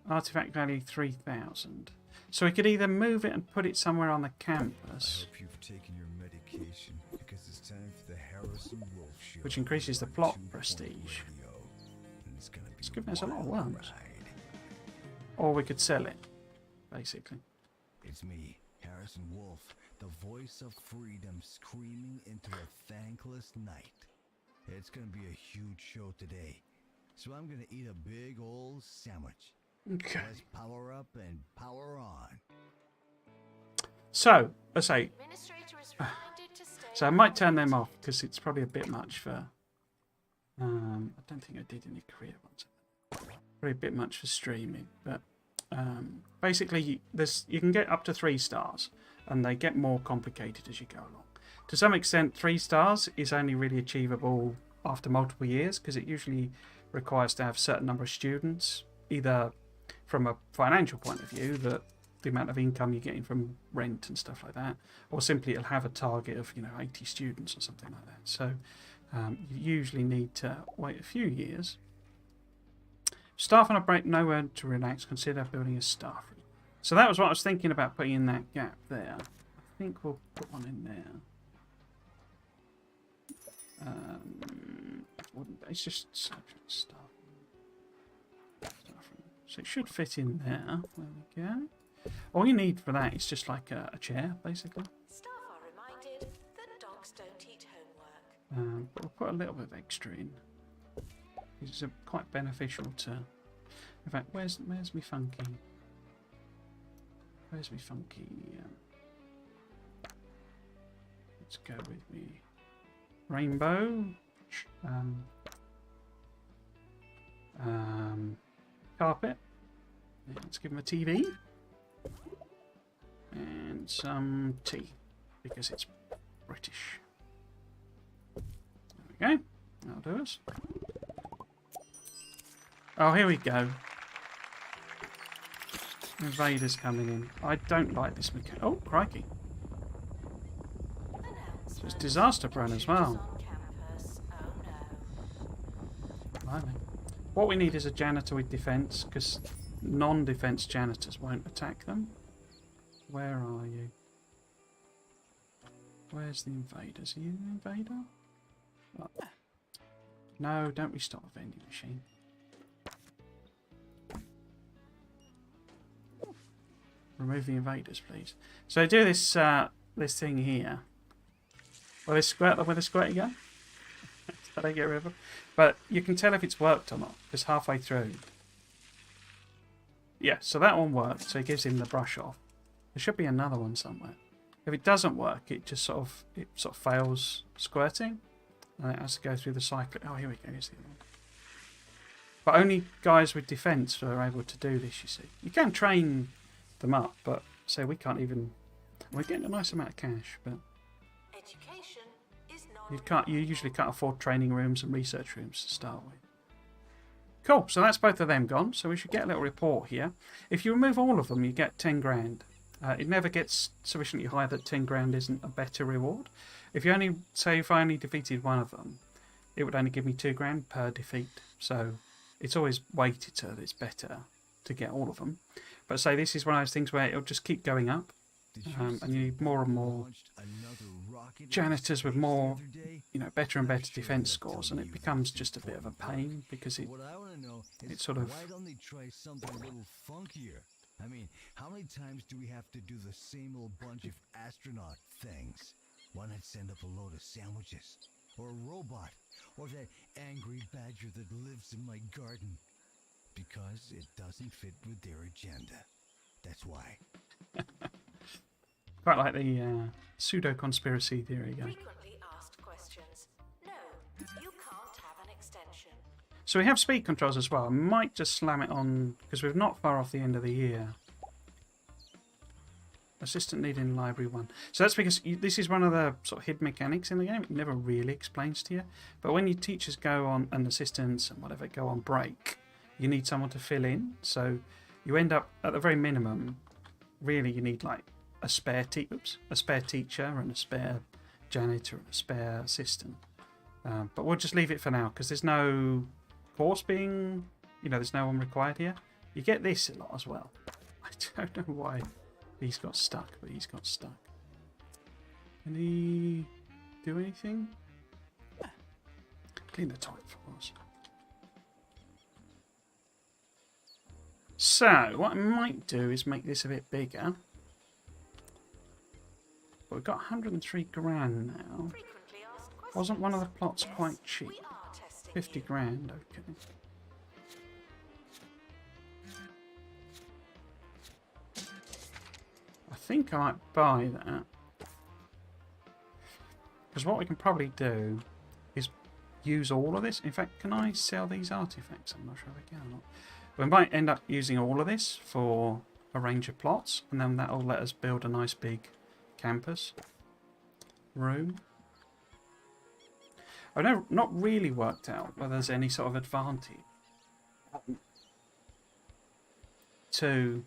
Artifact value 3,000. So we could either move it and put it somewhere on the I campus, hope you've taken your medication because it's time for the Harrison Wolf show. which increases the plot prestige. It's gonna be It's giving us a lot of wild worms. ride. Or we could sell it, basically. It's me, Harrison Wolf, the voice of freedom screaming into a thankless night. It's gonna be a huge show today, so I'm gonna eat a big old sandwich. Okay. Let's power up and power on. So, let's say, Administrator is reminded to stay. so I might turn them off because it's probably a bit much for. I don't think I did any career ones. Probably a bit much for streaming, but basically, you can get up to 3 stars, and they get more complicated as you go along. To some extent, 3 stars is only really achievable after multiple years because it usually requires to have a certain number of students, either from a financial point of view, that the amount of income you're getting from rent and stuff like that, or simply it'll have a target of 80 students or something like that. So you usually need to wait a few years. Staff on a break, nowhere to relax. Consider building a staff room. So that was what I was thinking about putting in that gap there. I think we'll put one in there. It's just stuff. So it should fit in there. There we go. All you need for that is just like a chair, basically. Staff are reminded that dogs don't eat homework. But we'll put a little bit of extra in. It's quite beneficial to. In fact, where's me funky? Where's me funky? Let's go with me rainbow. Carpet. Yeah, let's give him a TV and some tea because it's British. There we go. That'll do us. Oh, here we go. Invaders coming in. I don't like this mechanic. Oh, crikey. So it's disaster prone as well. On campus. Oh no. Blimey. What we need is a janitor with defence, because non-defence janitors won't attack them. Where are you? Where's the invaders? Are you an invader? Oh. No, don't restart the vending machine. Remove the invaders, please. So do this this thing here. Will they squirt them with a squirty gun? Did I get rid of them? But you can tell if it's worked or not, because halfway through. Yeah, so that one worked, so it gives him the brush off. There should be another one somewhere. If it doesn't work, it just sort of fails squirting, and it has to go through the cycle. Oh, here we go. Here's the other one. But only guys with defence are able to do this. You see, you can train them up, but say we can't even. We're getting a nice amount of cash, but Education is you usually can't afford training rooms and research rooms to start with. Cool. So that's both of them gone. So we should get a little report here. If you remove all of them, you get 10 grand. It never gets sufficiently high that 10 grand isn't a better reward. If you only say if I only defeated one of them, it would only give me 2 grand per defeat. So it's always weighted so that it's better to get all of them. But say this is one of those things where it'll just keep going up, and you need more and more janitors with more, better and better defense scores, and it becomes just a bit of a pain because it sort of. Why don't they try something a little funkier? I mean, how many times do we have to do the same old bunch of astronaut things? Why not send up a load of sandwiches? Or a robot? Or that angry badger that lives in my garden? Because it doesn't fit with their agenda. That's why. Quite like the pseudo-conspiracy theory guy. frequently asked questions. No, you can't have an extension. So we have speed controls as well. I might just slam it on, because we're not far off the end of the year. Assistant needed in library 1. So that's because this is one of the sort of hidden mechanics in the game. It never really explains to you. But when your teachers go on, and assistants and whatever go on break, you need someone to fill in. So you end up, at the very minimum, really you need like a spare teacher and a spare janitor and a spare assistant. But we'll just leave it for now because there's no course being, there's no one required here. You get this a lot as well. I don't know why He's got stuck, but he's got stuck. Can he do anything? Clean the toilet for us. So, what I might do is make this a bit bigger. But we've got 103 grand now. Frequently asked questions. Wasn't one of the plots Yes, quite cheap? we are testing 50 you. grand, okay. I think I might buy that. Because what we can probably do is use all of this. In fact, can I sell these artifacts? I'm not sure if I can or not. We might end up using all of this for a range of plots, and then that'll let us build a nice big campus room. I've not really worked out whether there's any sort of advantage to...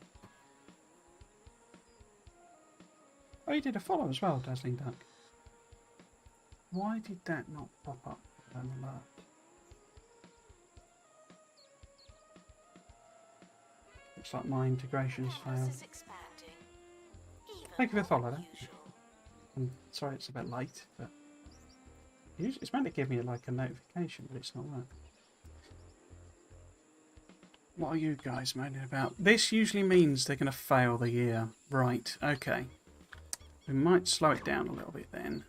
Oh, you did a follow as well, Dazzling Duck. Why did that not pop up with an alert? Looks like my integration's failed. Canvas is expanding. Even Thank you for the follow, more though. than usual. I'm sorry it's a bit late, but it's meant to give me like a notification, but it's not that. What are you guys moaning about? This usually means they're going to fail the year. Right, okay. We might slow it down a little bit then.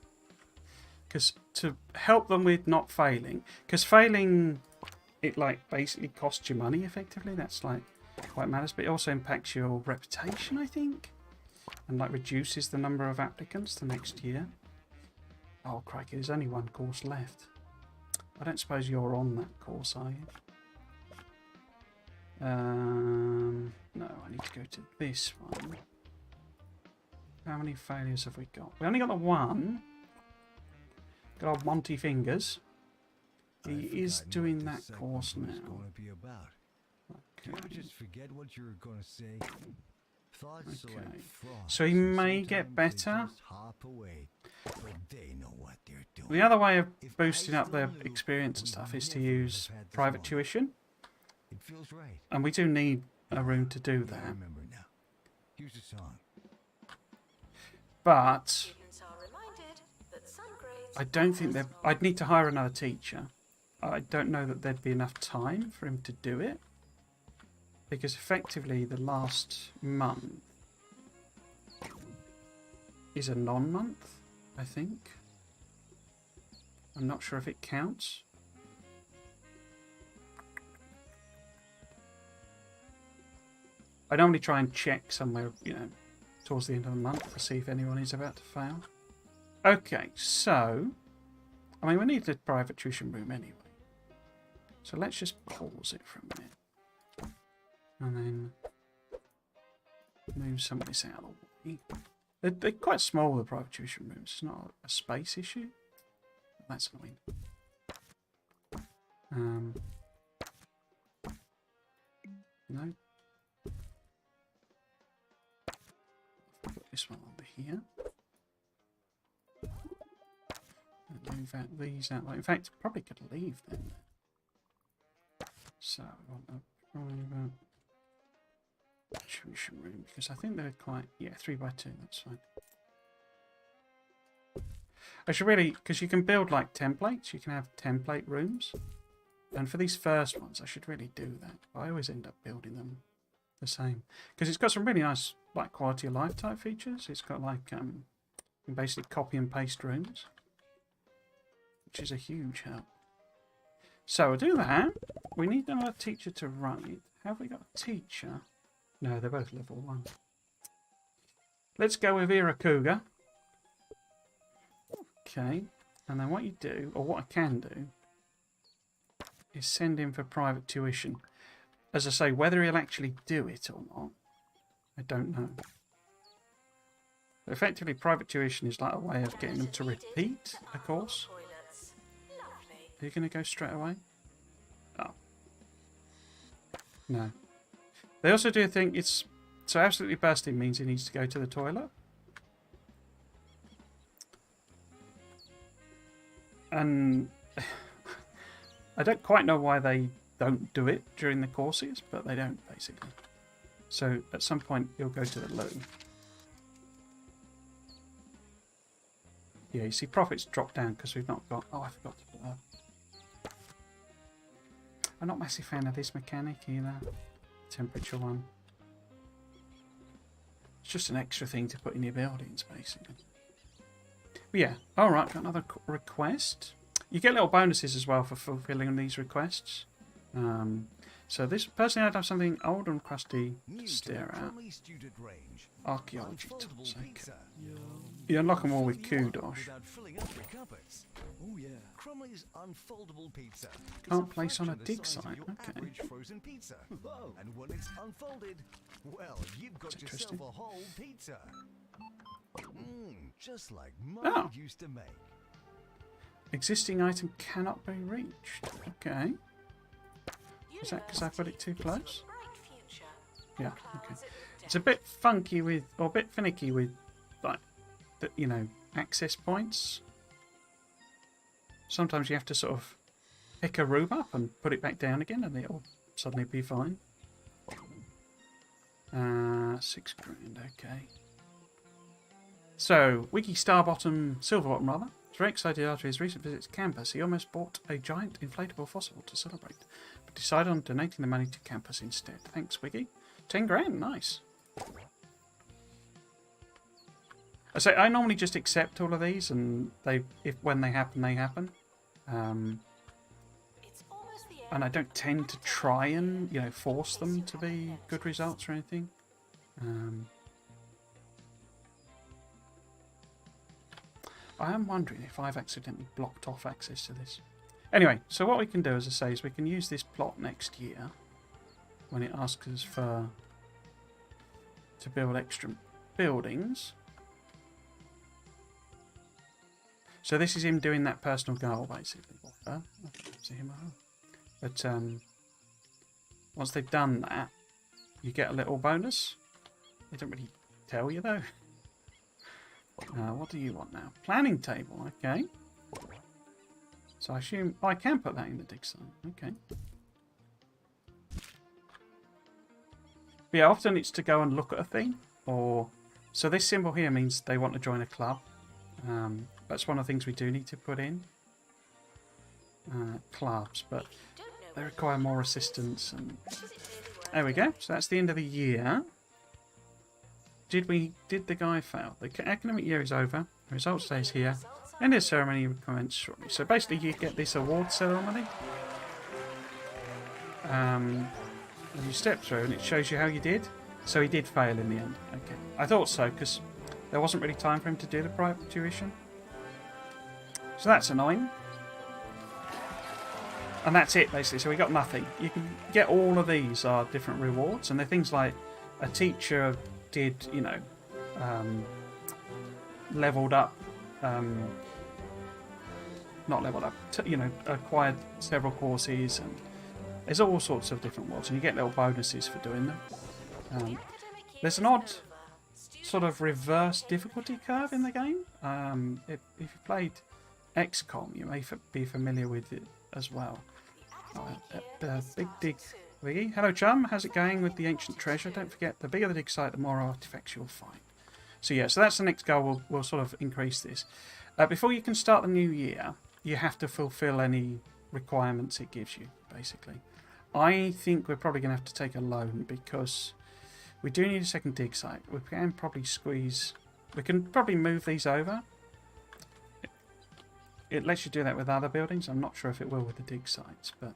Because to help them with not failing, because failing, it like basically costs you money effectively. That's like what matters, but it also impacts your reputation, I think. And like reduces the number of applicants the next year. Oh crikey, there's only one course left. I don't suppose you're on that course, are you? No, I need to go to this one. How many failures have we got? We only got the one. Got old Monty Fingers. He is doing that course now. Did you Okay. just forget what you were going to say? Thoughts are Okay. like frogs, So he and may get sometimes they better. just hop away, but they know what they're doing. The other way of If boosting I up their still knew, experience and we stuff is to never would use have had this private moment. tuition. It feels right. And we do need a room to do I that. remember now. Here's a song. But Students are reminded that some grades I don't are think they're... personal. I'd need to hire another teacher. I don't know that there'd be enough time for him to do it. Because effectively the last month is a non-month, I think. I'm not sure if it counts. I normally try and check somewhere, you know, towards the end of the month to see if anyone is about to fail. Okay, so... I mean, we need the private tuition room anyway. So let's just pause it for a minute. And then move some of this out of the way. They're quite small, the private tuition rooms. It's not a space issue. That's annoying. No. Put this one over here. And move out these out. In fact, probably could leave them. So we want a private tuition room because I think they're quite 3x2. That's fine. I should really, because you can build like templates. You can have template rooms, and for these first ones, I should really do that. I always end up building them the same because it's got some really nice like quality of life type features. It's got like you can basically copy and paste rooms, which is a huge help. So we'll do that. We need another teacher to run it. Have we got a teacher? No, they're both level 1. Let's go with Irakuga. Okay. And then what you do, or what I can do, is send him for private tuition. As I say, whether he'll actually do it or not, I don't know. But effectively, private tuition is like a way of getting them to repeat a course. Toilets. Lovely. Are you going to go straight away? Oh. No. They also do think it's... So absolutely bursting means he needs to go to the toilet. And... I don't quite know why they don't do it during the courses, but they don't, basically. So at some point, you'll go to the loo. Yeah, you see profits drop down because we've not got... Oh, I forgot to put that. I'm not a massive fan of this mechanic either. Temperature one. It's just an extra thing to put in your buildings, basically. But yeah, alright, got another request. You get little bonuses as well for fulfilling these requests. So this personally, I'd have something old and crusty to stare at. Archaeology tools, okay. You unlock them all with kudos. Oh yeah. Crumley's unfoldable pizza. Can't place on a dig site, okay. Frozen pizza. And when it's unfolded, well, you've got yourself a whole pizza. Just like Mum used to make. Existing item cannot be reached. Okay. Is that because I put it too close? Yeah, okay. It's a bit funky with, or a bit finicky with, like, the, you know, access points. Sometimes you have to sort of pick a room up and put it back down again and it'll suddenly be fine. 6 grand, okay. So, Wiki Starbottom, Silverbottom rather, is very excited after his recent visit to campus. He almost bought a giant inflatable fossil to celebrate, but decided on donating the money to campus instead. Thanks, Wiki. 10 grand, nice. I normally just accept all of these, and when they happen, they happen. And I don't tend to try and, you know, force them to be good results or anything. I am wondering if I've accidentally blocked off access to this. Anyway, so what we can do, as I say, is we can use this plot next year when it asks us to build extra buildings. So this is him doing that personal goal, basically. But once they've done that, you get a little bonus. They don't really tell you, though. What do you want now? Planning table, okay. So I assume I can put that in the dig site. Okay. But yeah, often it's to go and look at a thing. So this symbol here means they want to join a club. That's one of the things we do need to put in. Clubs, but they require more assistance. And there we go. So that's the end of the year. Did the guy fail? The academic year is over. The result stays here. And the ceremony will commence shortly. So basically you get this award ceremony. And you step through and it shows you how you did. So he did fail in the end. Okay. I thought so, because there wasn't really time for him to do the private tuition. So that's annoying. And that's it, basically. So we got nothing. You can get all of these are different rewards. And they're things like a teacher did, you know, leveled up, not leveled up, you know, acquired several courses, and there's all sorts of different ones, and you get little bonuses for doing them. There's an odd sort of reverse difficulty curve in the game. If you played XCOM, you may be familiar with it as well. Big dig. Wiggy. Hello, chum. How's it going with the ancient treasure? Don't forget, the bigger the dig site, the more artifacts you'll find. So yeah, so that's the next goal. We'll sort of increase this. Before you can start the new year, you have to fulfill any requirements it gives you, basically. I think we're probably going to have to take a loan because we do need a second dig site. We can probably squeeze... We can probably move these over. It lets you do that with other buildings. I'm not sure if it will with the dig sites, but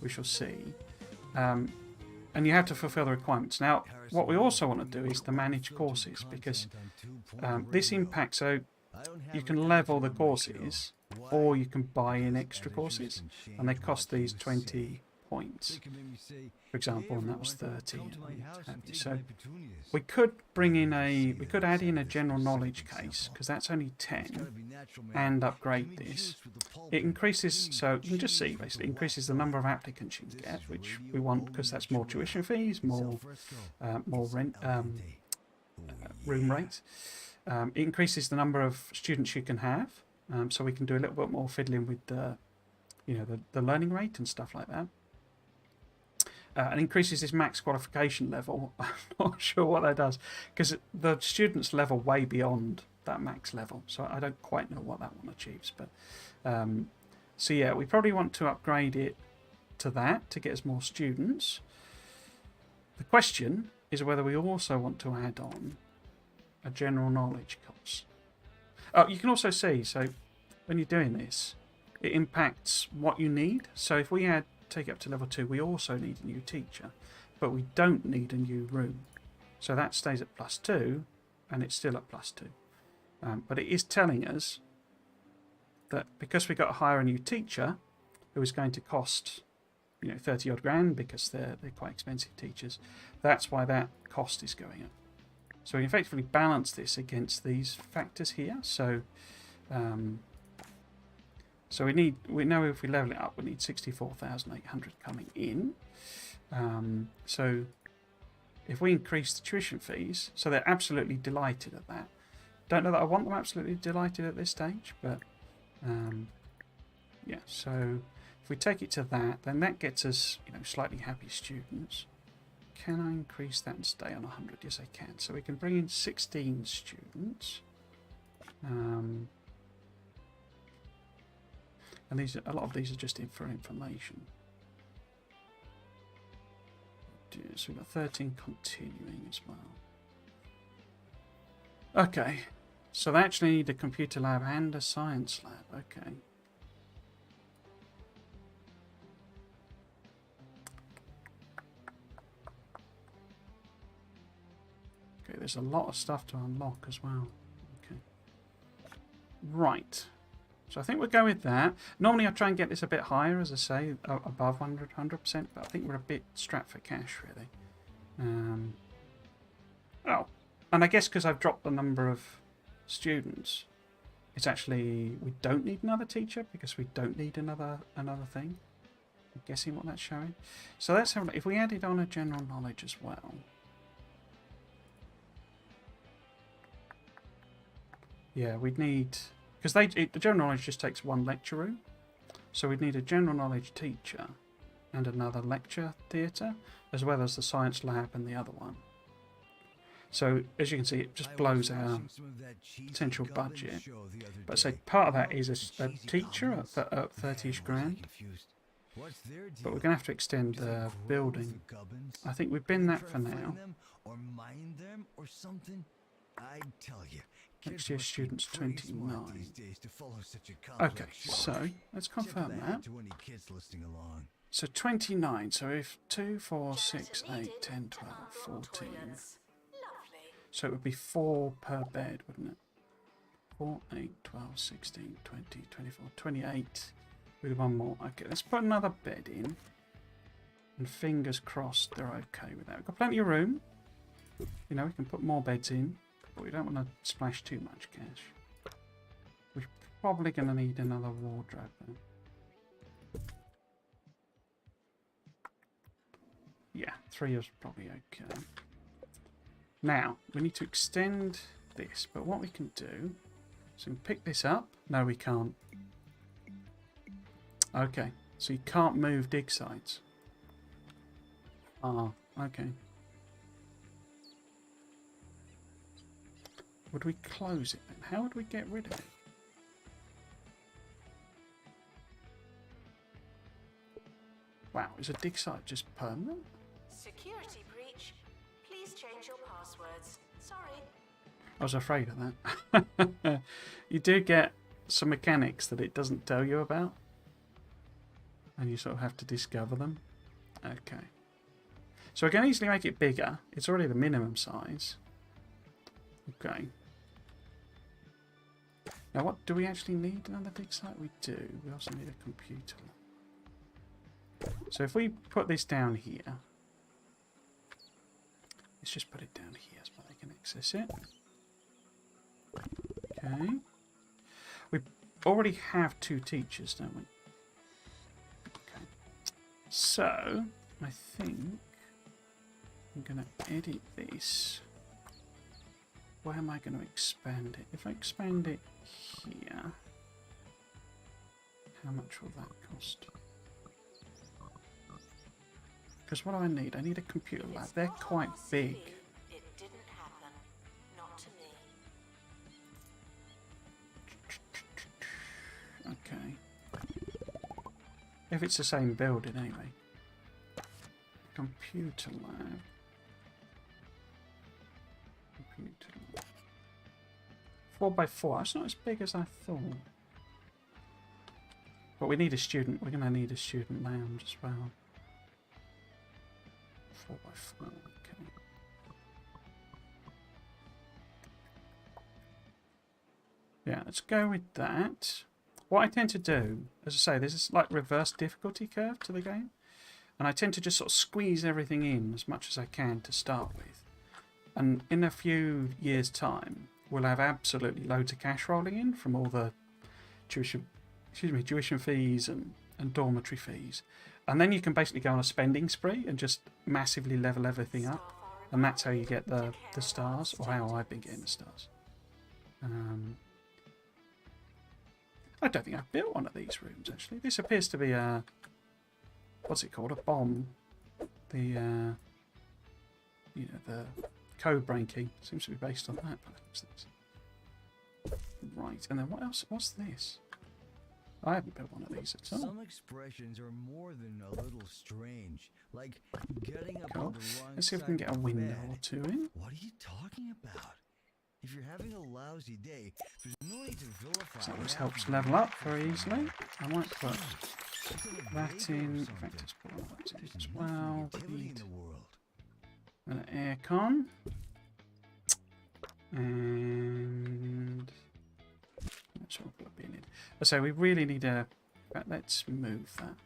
we shall see. And you have to fulfill the requirements. Now, what we also want to do is to manage courses, because this impacts, so you can level the courses, or you can buy in extra courses, and they cost these 20 points, for example, and that was 30. So we could add in a general knowledge case, because that's only 10, and upgrade this. It increases, so you can just see, basically, it increases the number of applicants you can get, which we want, because that's more tuition fees, more rent, room rates. It increases the number of students you can have, so we can do a little bit more fiddling with the, you know, the learning rate and stuff like that. And increases this max qualification level. I'm not sure what that does, because the students level way beyond that max level. So I don't quite know what that one achieves. But so yeah, we probably want to upgrade it to that to get us more students. The question is whether we also want to add on a general knowledge course. Oh, you can also see, so when you're doing this, it impacts what you need. So if we take it up to level 2, we also need a new teacher, but we don't need a new room. So that stays at +2, and it's still at +2. But it is telling us that because we got to hire a new teacher, who is going to cost 30 odd grand, because they're quite expensive teachers, that's why that cost is going up. So we effectively balance this against these factors here. So so we know if we level it up, we need 64,800 coming in. So if we increase the tuition fees, so they're absolutely delighted at that. Don't know that I want them absolutely delighted at this stage, but yeah. So if we take it to that, then that gets us slightly happy students. Can I increase that and stay on 100? Yes, I can. So we can bring in 16 students. And a lot of these are just for information. So we've got 13 continuing as well. Okay. So they actually need a computer lab and a science lab. Okay. Okay, there's a lot of stuff to unlock as well. Okay. Right. So I think we'll go with that. Normally I try and get this a bit higher, as I say, above 100%, but I think we're a bit strapped for cash, really. Oh, and I guess because I've dropped the number of students, it's actually, we don't need another teacher because we don't need another thing. I'm guessing what that's showing. So let's have a look. If we added on a general knowledge as well. Yeah, we'd need, because the general knowledge just takes one lecture room, so we'd need a general knowledge teacher and another lecture theatre, as well as the science lab and the other one. So as you can see, it just blows our potential budget. But say part of that is a teacher at 30-ish grand. But we're going to have to extend the building. I think we've been that for now. Next year students 29. Okay, so let's confirm that. So 29, so if 2, 4, 6, 8, 10, 12, 14. So it would be 4 per bed, wouldn't it? 4, 8, 12, 16, 20, 24, 28 with one more. Okay, let's put another bed in. And fingers crossed they're okay with that. We've got plenty of room. We can put more beds in. But we don't want to splash too much cash. We're probably going to need another wardrobe though. Yeah, 3 is probably okay. Now, we need to extend this, but what we can do is we can pick this up. No, we can't. Okay, so you can't move dig sites. Ah, okay. Would we close it then? How would we get rid of it? Wow, is a dig site just permanent? Security breach. Please change your passwords. Sorry. I was afraid of that. You do get some mechanics that it doesn't tell you about. And you sort of have to discover them. Okay. So we can easily make it bigger. It's already the minimum size. Okay. Now, what do we actually need another dig site? We do. We also need a computer. So if we put this down here, let's just put it down here so they can access it. Okay. We already have 2 teachers, don't we? Okay. So I think I'm going to edit this. Where am I going to expand it? If I expand it here, how much will that cost? Because what do I need? I need a computer lab. They're quite big. It didn't happen. Not to me. Okay. If it's the same building, anyway. Computer lab. Computer lab. 4x4. That's not as big as I thought. But we need a student. We're going to need a student lounge as well. 4x4. Okay. Yeah, let's go with that. What I tend to do, as I say, there's this like reverse difficulty curve to the game. And I tend to just sort of squeeze everything in as much as I can to start with. And in a few years' time, we'll have absolutely loads of cash rolling in from all the tuition fees and dormitory fees. And then you can basically go on a spending spree and just massively level everything up. And that's how you get the stars, or how I've been getting the stars. I don't think I've built one of these rooms, actually. This appears to be a... What's it called? A bomb. The, you know, the code breaking seems to be based on that. Right, and then what else? What's this? I haven't built one of these at all. Some expressions are more than a little strange, like getting up on the wrong Let's see if we can get a window or two in. What are you talking about? If you're having a lousy day, there's no need to vilify. So this helps level up very easily. I might put that in. In fact, let's put all that in as well. Need an aircon. And that's what we'll put in it. So we really need a... In fact, let's move that.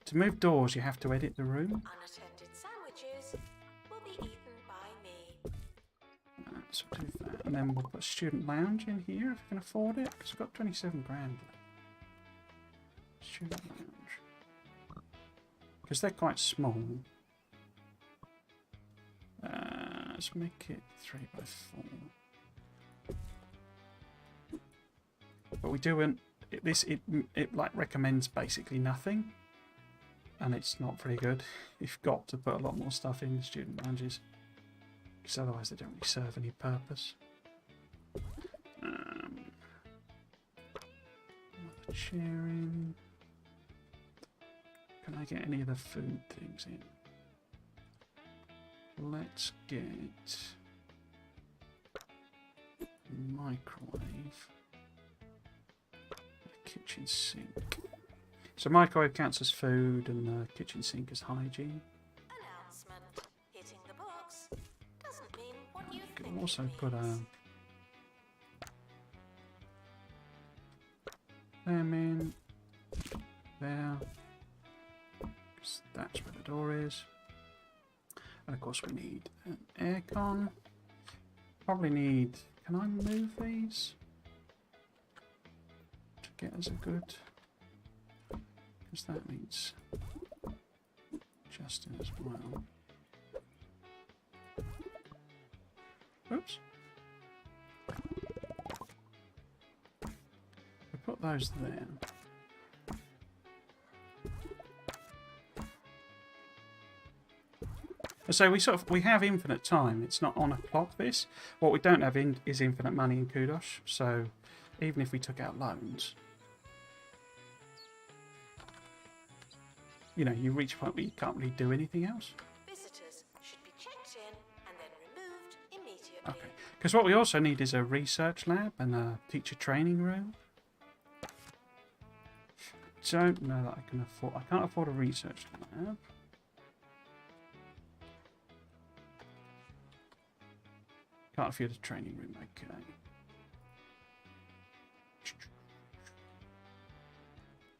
To move doors, you have to edit the room. Unattended sandwiches will be eaten by me. So do that, and then we'll put a student lounge in here if we can afford it, because we've got 27 grand left. Student lounge. Because they're quite small. Let's make it 3x4. But we do want it like recommends basically nothing, and it's not very good. You've got to put a lot more stuff in the student lounges, because otherwise they don't really serve any purpose. Another chair in. Can I get any of the food things in? Let's get microwave, kitchen sink. So microwave counts as food, and the kitchen sink as hygiene. Announcement. Hitting the box doesn't mean what you can think also it put means. them in there, because that's where the door is. And of course we need an aircon. Probably need... Can I move these? To get us a good... Because that needs Justin as well. Oops. We put those there. So we have infinite time. It's not on a clock, this. What we don't have is infinite money in Kudosh. So even if we took out loans, you know, you reach a point where you can't really do anything else. Visitors should be checked in and then removed immediately. Okay. Because what we also need is a research lab and a teacher training room. Don't know that I can afford... I can't afford a research lab. Can't afford a training room, okay.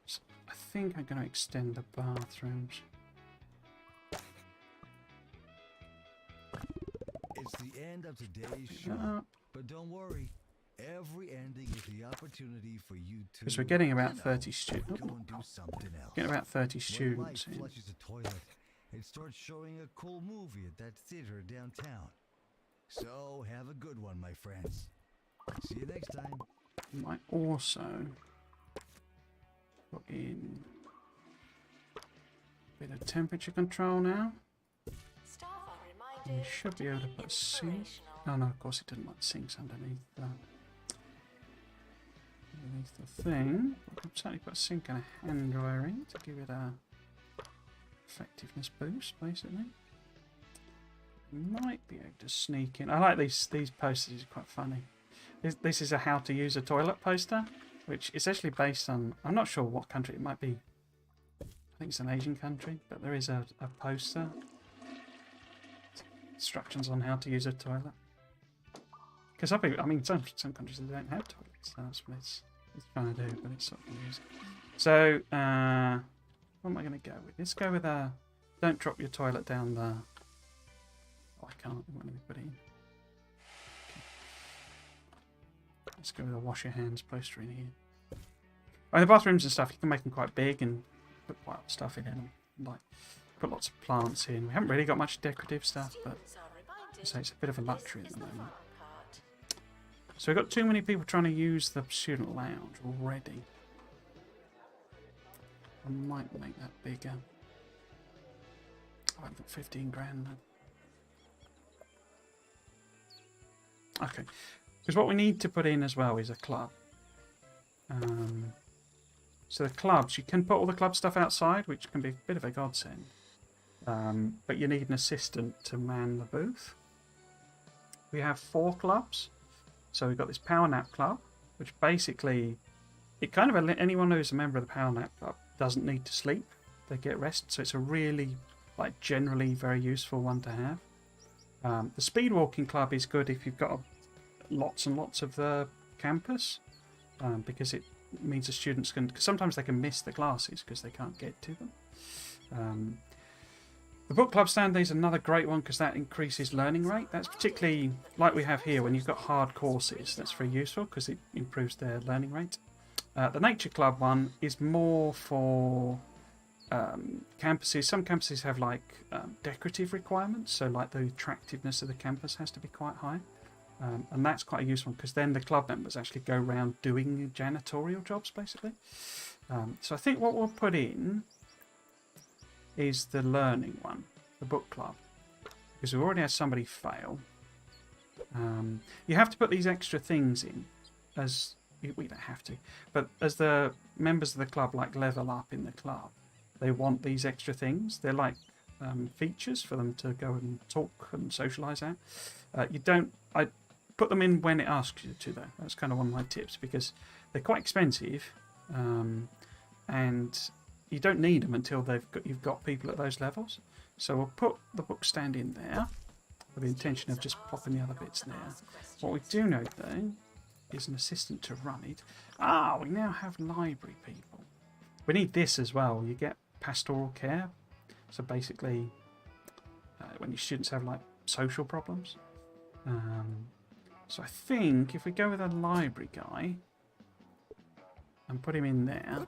So I think I'm going to extend the bathrooms. It's the end of today's show, but don't worry. Every ending is the opportunity for you to... Because we're getting about 30 students. Go and do something else. Getting about 30 students when in. life flushes the toilet, it starts showing a cool movie at that theater downtown. So, have a good one, my friends. See you next time. Might also put in a bit of temperature control now. Staff are We reminded should be able to put a sink. inspirational. Oh no, of course it doesn't like sinks underneath that. underneath the thing. I've certainly put a sink and a hand dryer in to give it a effectiveness boost, basically. Might be able to sneak in. I like these posters, are quite funny. This is a how to use a toilet poster, which is actually based on, I'm not sure what country it might be. I think it's an Asian country, but there is a poster. Instructions on how to use a toilet. Because I mean, some countries they don't have toilets, so that's what it's trying to do, but it's sort of confusing. So, what am I going to go with? Let's go with a, don't drop your toilet down the, oh, I can't, let me put it in. Okay. Let's go with a wash your hands poster in here. Oh, the bathrooms and stuff, you can make them quite big and put quite a lot of stuff in them. Like, put lots of plants in. We haven't really got much decorative stuff, but so it's a bit of a luxury at the moment. So we've got too many people trying to use the student lounge already. I might make that bigger. Oh, I've got 15 grand then. Okay, because what we need to put in as well is a club. So the clubs, you can put all the club stuff outside, which can be a bit of a godsend. But you need an assistant to man the booth. We have 4 clubs. So we've got this Power Nap Club, which basically, it kind of, anyone who's a member of the Power Nap Club doesn't need to sleep. They get rest. So it's a really, like, generally very useful one to have. The Speed Walking Club is good if you've got lots and lots of the campus, because it means the students can, because sometimes they can miss the classes because they can't get to them. The book club stand is another great one because that increases learning rate. That's particularly like we have here when you've got hard courses. That's very useful because it improves their learning rate. The nature club one is more for campuses. Some campuses have like decorative requirements, so like the attractiveness of the campus has to be quite high. And that's quite a useful one because then the club members actually go around doing janitorial jobs basically. So I think what we'll put in is the learning one, the book club, because we've already had somebody fail. You have to put these extra things in, as we don't have to, but as the members of the club like level up in the club, they want these extra things. They're like features for them to go and talk and socialise at. I put them in when it asks you to though. That's kind of one of my tips because they're quite expensive, and you don't need them until you've got people at those levels. So we'll put the book stand in there with the intention of just popping the other bits there. What we do know though is an assistant to run it. We now have library people. We need this as well. You get pastoral care. So basically, when your students have like social problems. So I think if we go with a library guy and put him in there,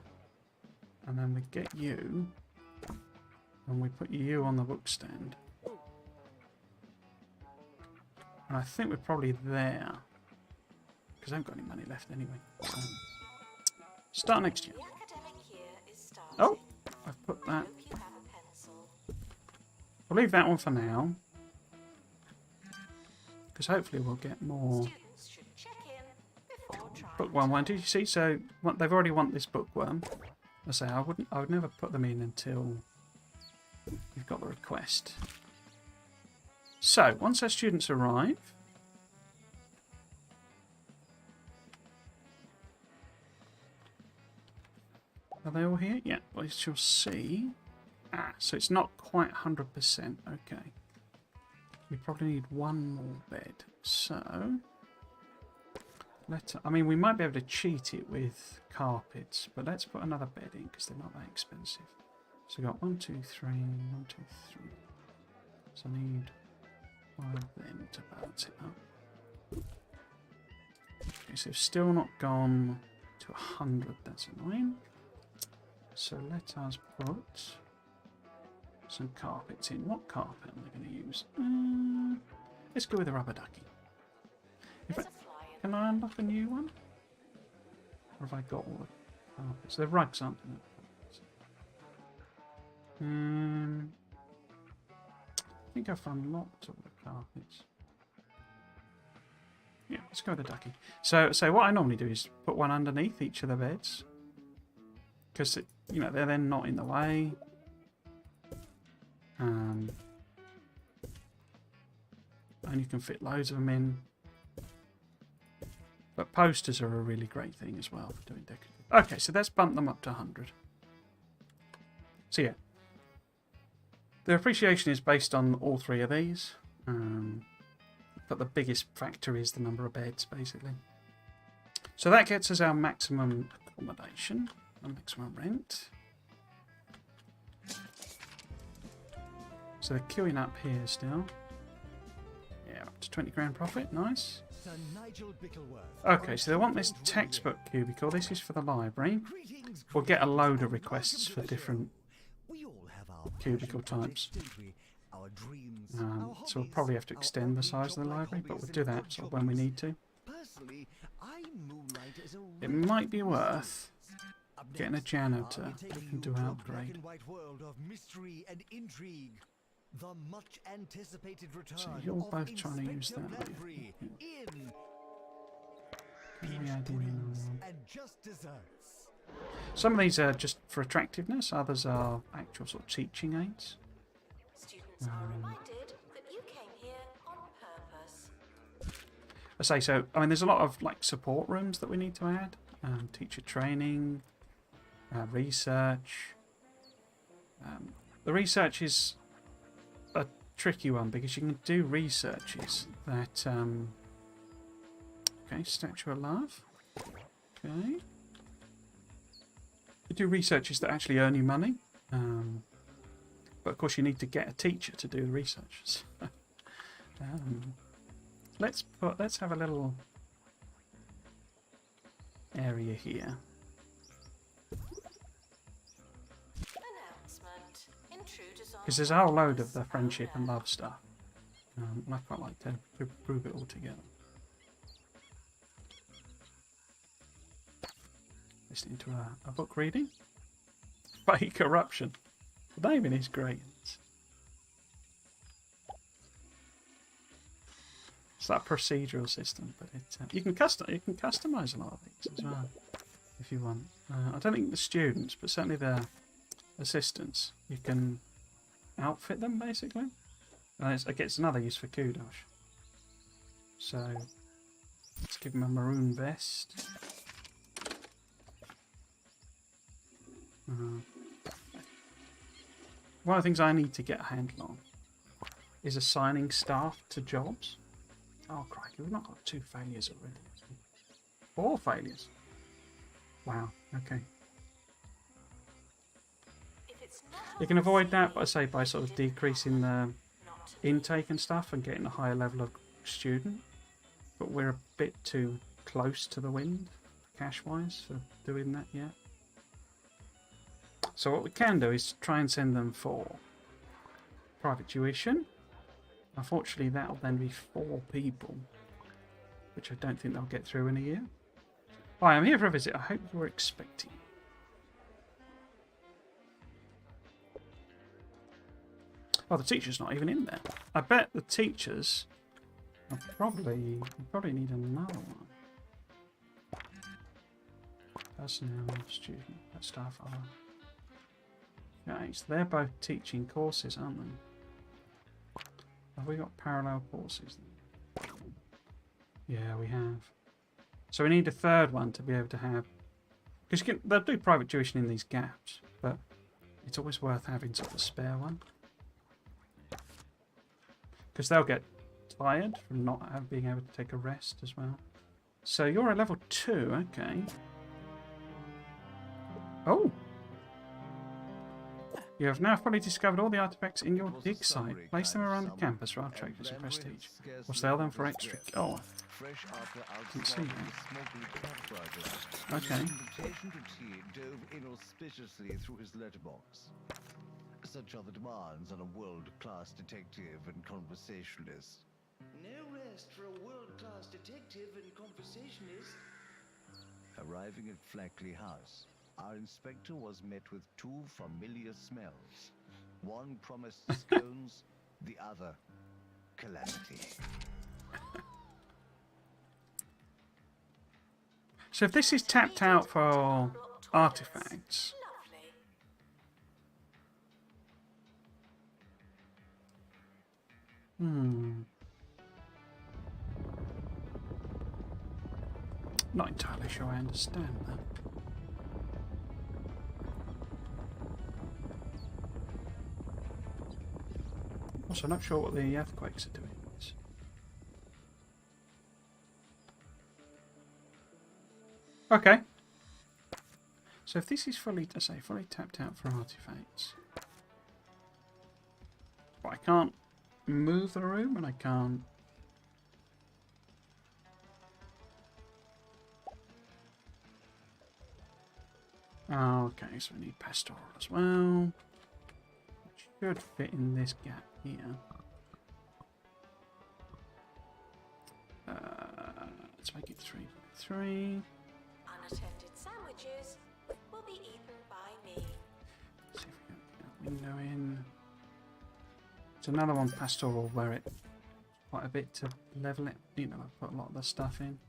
and then we get you, and we put you on the book stand. And I think we're probably there, because I haven't got any money left anyway. So, start next year. Oh, I've put that. I'll leave that one for now, because hopefully we'll get more. Bookworm one, did you see? So they've already want this bookworm. I say I would never put them in until you've got the request. So once our students arrive, are they all here? Yeah, well, you'll see. So it's not quite 100%. Okay, we probably need one more bed. So I mean, we might be able to cheat it with carpets, but let's put another bed in because they're not that expensive. So we've got 1, 2, 3, 1, 2, 3. So I need 5 of them to balance it up. Okay, so we've still not gone to 100. That's annoying. So let us put some carpets in. What carpet am I going to use? Let's go with a rubber ducky. Can I unlock a new one? Or have I got all the carpets? The rugs aren't enough. I think I've unlocked all the carpets. Yeah, Let's go with the ducky. So what I normally do is put one underneath each of the beds. Because, you know, they're then not in the way. And you can fit loads of them in. But posters are a really great thing as well for doing decorative. Okay, so let's bump them up to 100. So yeah. Their appreciation is based on all three of these. But the biggest factor is the number of beds, basically. So that gets us our maximum accommodation and maximum rent. So they're queuing up here still. Yeah, up to 20 grand profit. Nice. Okay, so they want this textbook cubicle. This is for the library. We'll get a load of requests for different cubicle types. So we'll probably have to extend the size of the library, but we'll do that sort of when we need to. It might be worth getting a janitor who can do an upgrade. So you're both trying to use that. Some of these are just for attractiveness, others are actual sort of teaching aids. Students are reminded that you came here on purpose. I say so. I mean, there's a lot of like support rooms that we need to add. Teacher training, research. The research is a tricky one because you can do researches that. Okay, Statue of Love. Okay. You do researches that actually earn you money. But of course you need to get a teacher to do the research. Let's have a little area here. Because there's a whole load of the friendship and love stuff. And I quite like to group it all together. Listening to a book reading. Fake Corruption. The naming is great. It's that procedural system, but you can customize a lot of these as well if you want. I don't think the students, but certainly the assistants, you can outfit them basically. It gets another use for kudos. So let's give them a maroon vest. One of the things I need to get a handle on is assigning staff to jobs. Oh, crikey, we've not got 2 failures already. 4 failures. Wow, okay. You can avoid that, I say, by sort of decreasing the intake and stuff and getting a higher level of student. But we're a bit too close to the wind, cash-wise, for doing that yet. So what we can do is try and send them for private tuition. Unfortunately, that'll then be 4 people, which I don't think they'll get through in a year. Hi, I'm here for a visit. I hope you were expecting. Oh, the teacher's not even in there. I bet the teachers are probably need another one. Personnel, student, staff are. Okay, so they're both teaching courses, aren't they? Have we got parallel courses then? Yeah, we have. So we need a 3rd one to be able to have... Because they'll do private tuition in these gaps, but it's always worth having sort of a spare one. Because they'll get tired from not being able to take a rest as well. So you're at level 2, okay. Oh! You have now fully discovered all the artifacts in your dig site. Place them around the campus for our trophies and prestige. Or sell them for extra... Oh, I didn't see that. Okay. Dove inauspiciously through his letterbox. Such are the demands on a world-class detective and conversationalist. No rest for a world-class detective and conversationalist. Arriving at Flackley House, our inspector was met with 2 familiar smells. One promised scones, the other calamity. So if this is tapped out for artifacts, Lovely. not entirely sure I understand that. Also, not sure what the earthquakes are doing. Okay. So if this is fully tapped out for artifacts, but I can't move the room and I can't. Oh, okay, so we need pastoral as well, which should fit in this gap here. Let's make it 3 by 3. Unattended sandwiches will be eaten by me. See if we can get a window in. It's another one pastoral where it quite a bit to level it. You know, I put a lot of the stuff in.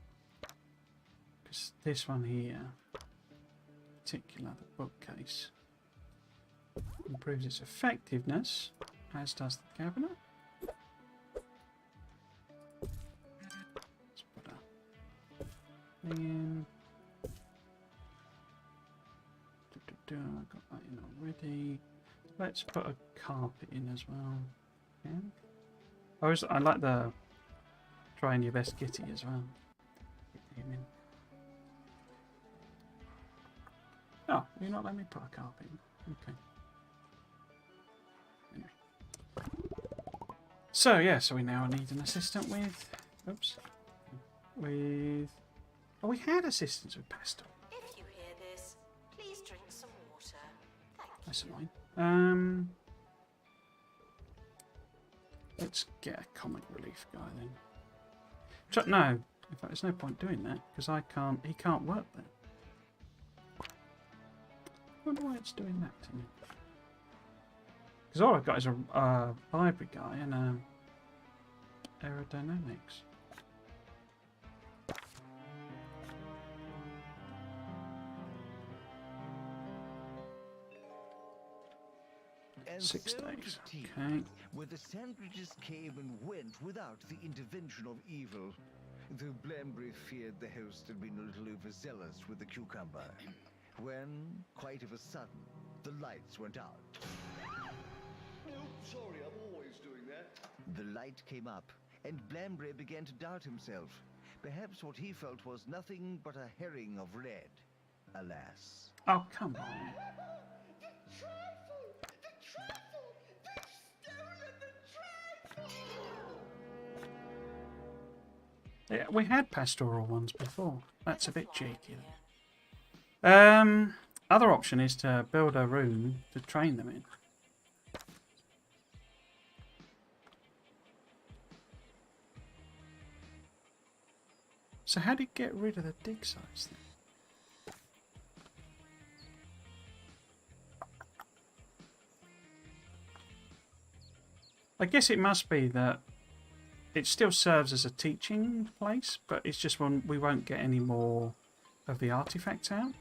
Because this one here, in particular, the bookcase, improves its effectiveness, as does the cabinet. Let's put a thing in. I got that in already. Let's put a carpet in as well. Yeah. I like the trying your best kitty as well. Get him in. Oh, you're not letting me put a carpet in. Okay. Anyway. So yeah, so we now need an assistant with. Oops. With. Oh, we had assistants with pastoral. If you hear this, please drink some water. Thank you. That's annoying. Let's get a comic relief guy then. No, in fact, there's no point doing that because he can't work there. I wonder why it's doing that to me. Because all I've got is a library guy and aerodynamics. And 6 so to days. tea, Okay. where the sandwiches came and went without the intervention of evil. Though Blambury feared the host had been a little overzealous with the cucumber. When, quite of a sudden, the lights went out. Nope, sorry, I'm always doing that. The light came up, and Blambury began to doubt himself. Perhaps what he felt was nothing but a herring of red. Alas. Oh, come on. The trifle! The trifle! They've stolen the trifle! Yeah, we had pastoral ones before. That's a bit cheeky. Other option is to build a room to train them in. So how do you get rid of the dig sites then? I guess it must be that it still serves as a teaching place, but it's just we won't get any more of the artifacts out.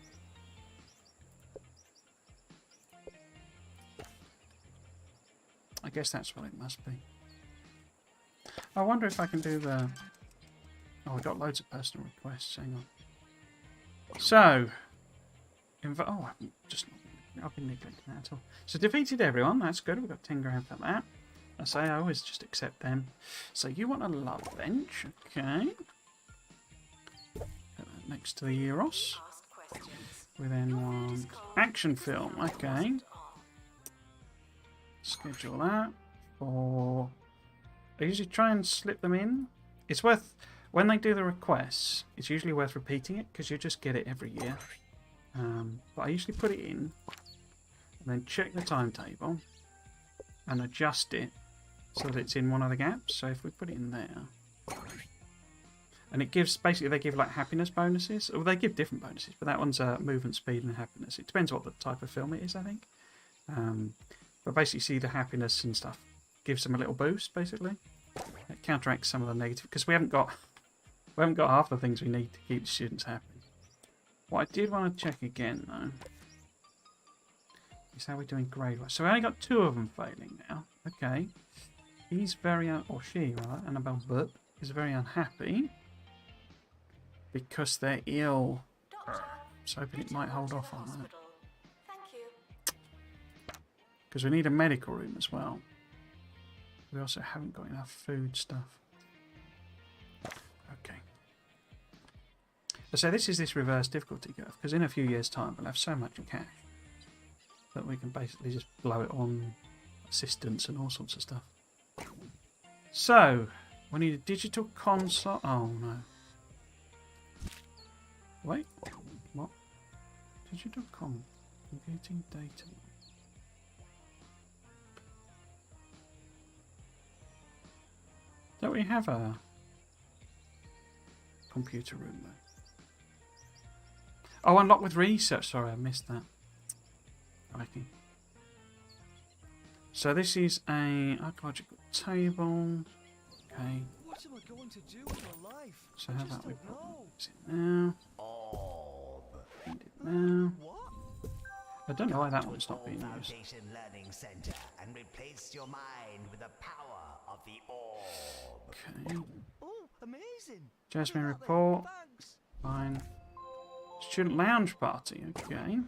I guess that's what it must be. I wonder if I can do the... Oh, we got loads of personal requests. Hang on. So, oh, I've been neglecting that at all. So defeated everyone. That's good. We've got 10 grand for that. I say I always just accept them. So you want a love bench, okay? Put that next to the Eros. Ask questions. We then want action film, okay. Schedule that for. I usually try and slip them in. It's worth. When they do the requests, it's usually worth repeating it because you just get it every year. But I usually put it in and then check the timetable and adjust it so that it's in one of the gaps. So if we put it in there, and it gives basically they give like happiness bonuses, or they give different bonuses, but that one's movement speed and happiness. It depends what the type of film it is, I think. But basically, see the happiness and stuff gives them a little boost. Basically, it counteracts some of the negative because we haven't got half the things we need to keep the students happy. What I did want to check again, though, is how we're doing grade-wise. So we only got 2 of them failing now. Okay. He's very, or she, rather, Annabelle Butt, is very unhappy because they're ill. Doctor, So hoping it might hold off on that. hospital. Thank you. Because we need a medical room as well. We also haven't got enough food stuff. Okay. So this is this reverse difficulty curve, because in a few years' time we'll have so much cash that we can basically just blow it on assistance and all sorts of stuff. So, we need a digital console. Oh no. Wait. What? Digital computing data. Don't we have a computer room though? Oh, unlock with research. Sorry, I missed that. Okay. So this is a archaeological table. Okay. What am I going to do with my life? So I how just about we don't know. put it now? Find it now. What? I don't know why that one's not being used. Foundation Learning Center and replace your mind with the power of the orb. Okay. Oh, amazing. Jasmine Look at that report. then. Thanks. Fine. Student lounge party. Okay.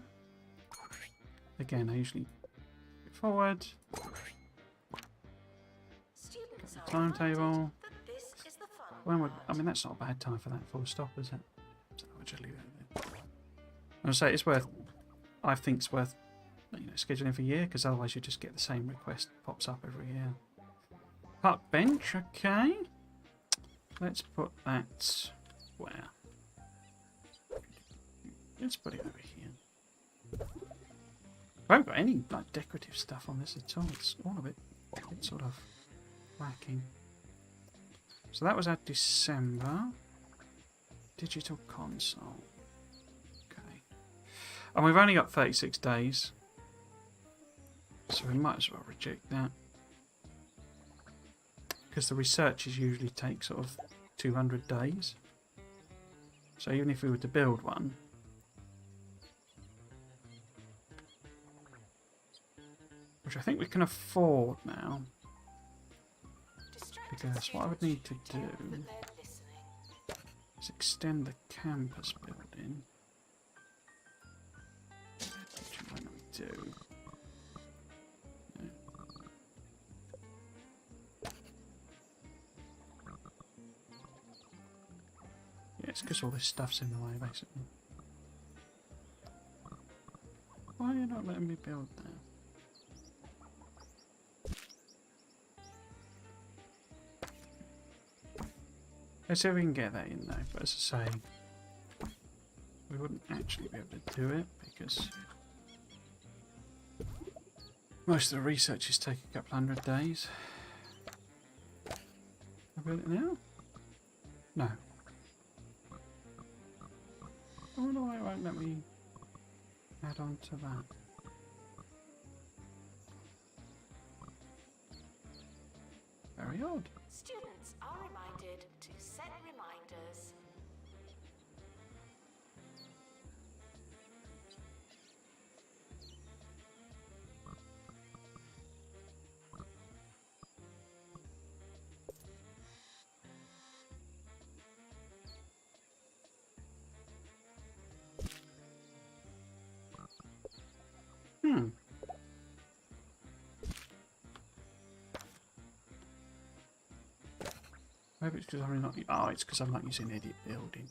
Again, I usually go forward. Students are Timetable. reminded that this is the fun When would, I part. mean, that's not a bad time for that full stop, is it? So I'll just leave it there. I'll say it's worth. I think it's worth, scheduling for a year, because otherwise you just get the same request pops up every year. Park bench. Okay. Let's put that where? Let's put it over here. I haven't got any like decorative stuff on this at all. It's all a bit sort of lacking. So that was our December digital console. Okay, and we've only got 36 days, so we might as well reject that because the researches usually take sort of 200 days. So even if we were to build one. Which I think we can afford now. Distracted Because what I would need to students pretend do that they're listening. is extend the campus building. Which why not we do? Yeah, it's because all this stuff's in the way, basically. Why are you not letting me build that? Let's see if we can get that in though, but as I say, we wouldn't actually be able to do it because most of the researches take a couple hundred days. Can I build it now? No. I wonder why it won't let me add on to that. Very odd. Students are reminded to set reminders. Hmm. Maybe it's because I'm not. Oh, it's because I'm not using edit building.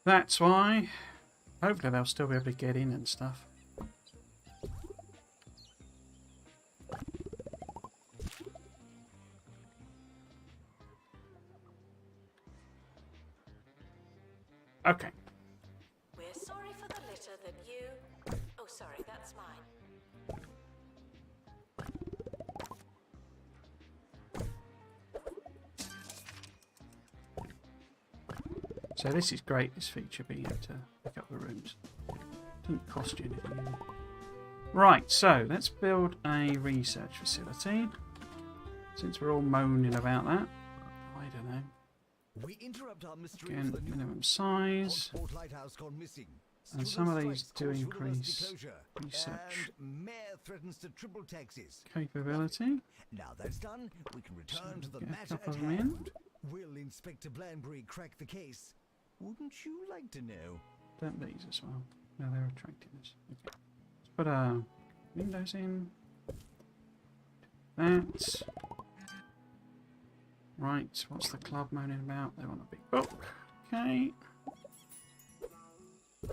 That's why. Hopefully they'll still be able to get in and stuff. Okay. We're sorry for the litter that you... Oh, sorry, that's mine. So this is great, this feature, being able to pick up the rooms. Doesn't cost you anything. Right, so let's build a research facility. Since we're all moaning about that. I don't know. We interrupt our mystery Again, for the new minimum size. Hotspot lighthouse gone missing. And Student some of these strikes do calls for increase university closure, research and mayor threatens to triple taxes. capability. Now that's done, we can return to the get a matter couple at of them in. hand. Will Inspector Blanbury crack the case? Wouldn't you like to know? Don't these as well. No, they're attractiveness. Okay. Let's put windows in. That. Right, what's the club moaning about? They want a big book. Okay. The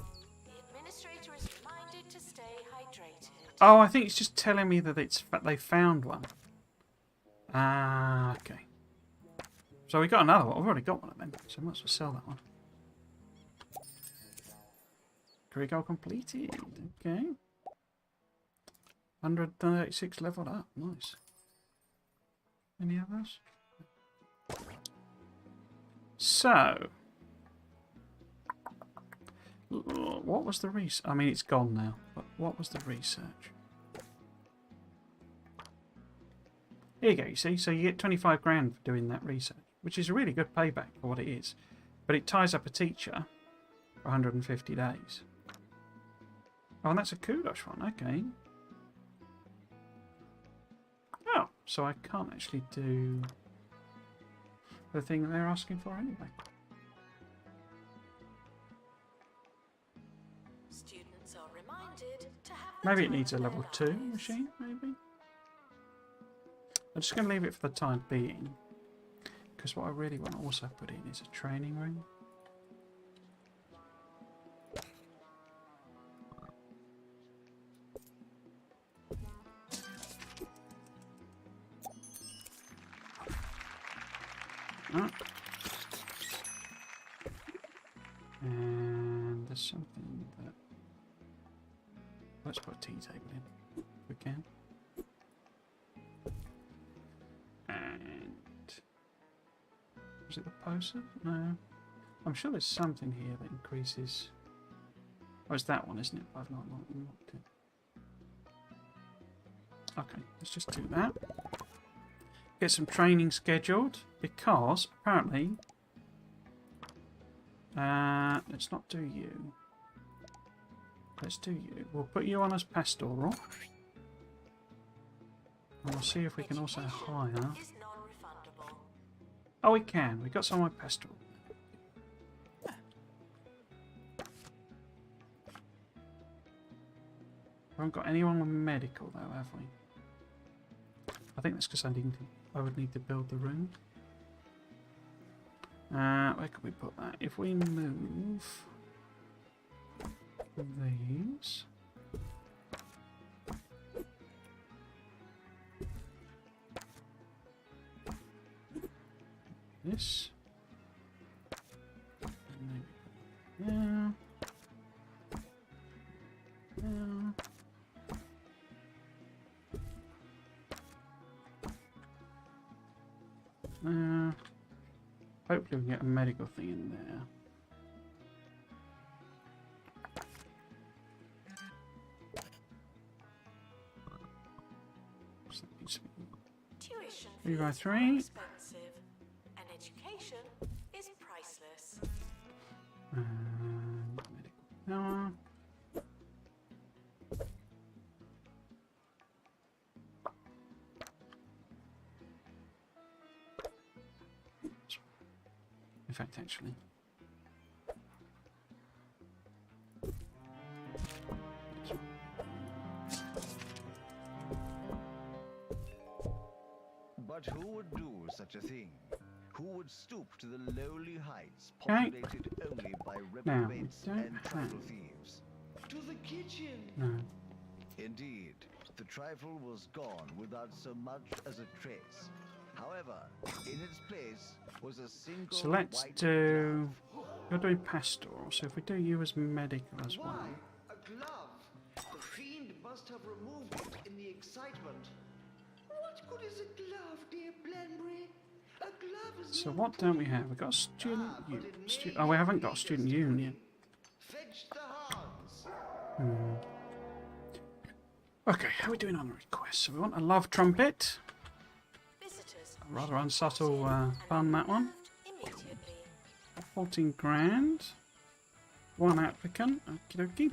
administrator is reminded to stay hydrated. Oh, I think it's just telling me that they found one. Ah, okay. So we got another one. We've already got one of them, so I might as well sell that one. Career goal completed. Okay. 136 leveled up. Nice. Any others? So, what was the research? I mean, it's gone now, but what was the research? Here you go, you see? So you get 25 grand for doing that research, which is a really good payback for what it is. But it ties up a teacher for 150 days. Oh, and that's a kudos one, okay. Oh, so I can't actually do the thing that they're asking for anyway. Students are reminded to have Maybe it needs a level 2 machine, maybe? I'm just going to leave it for the time being. Because what I really want to also put in is a training room. And there's something that... Let's put a tea table in, if we can. And... Was it the poster? No. I'm sure there's something here that increases... Oh, it's that one, isn't it? I've not unlocked it. Okay, let's just do that. Get some training scheduled, because apparently... let's not do you. Let's do you. We'll put you on as pastoral. And we'll see if we can also hire... Is non-refundable. Oh, we can. We got someone pastoral. We haven't got anyone with medical though, have we? I think that's because I would need to build the room. Where could we put that? If we move these. This. And maybe there. There. Hopefully we can get a medical thing in there. Tuition 3 by fees 3. are expensive, and education is priceless. Medical power. In fact, actually. But who would do such a thing? Who would stoop to the lowly heights Okay. populated only by Now, we reprobates don't and tribal have- thieves? To the kitchen! No. Indeed, the trifle was gone without so much as a trace. However, in its place was a single So let's white do... glove. You're doing pastoral, so if we do you as medical as well. Why? A glove? The fiend must have removed it in the excitement. What good is a glove, dear Blanbury? A glove is So no what don't we good. have? We've got a student Ah, but union. it may Oh, we be haven't got a needed student still. union. Fetch the hounds. Okay, how are we doing on the requests? So we want a love trumpet. Visitors A rather unsubtle fun, that one. immediately. 14 grand. One applicant. Okie dokie.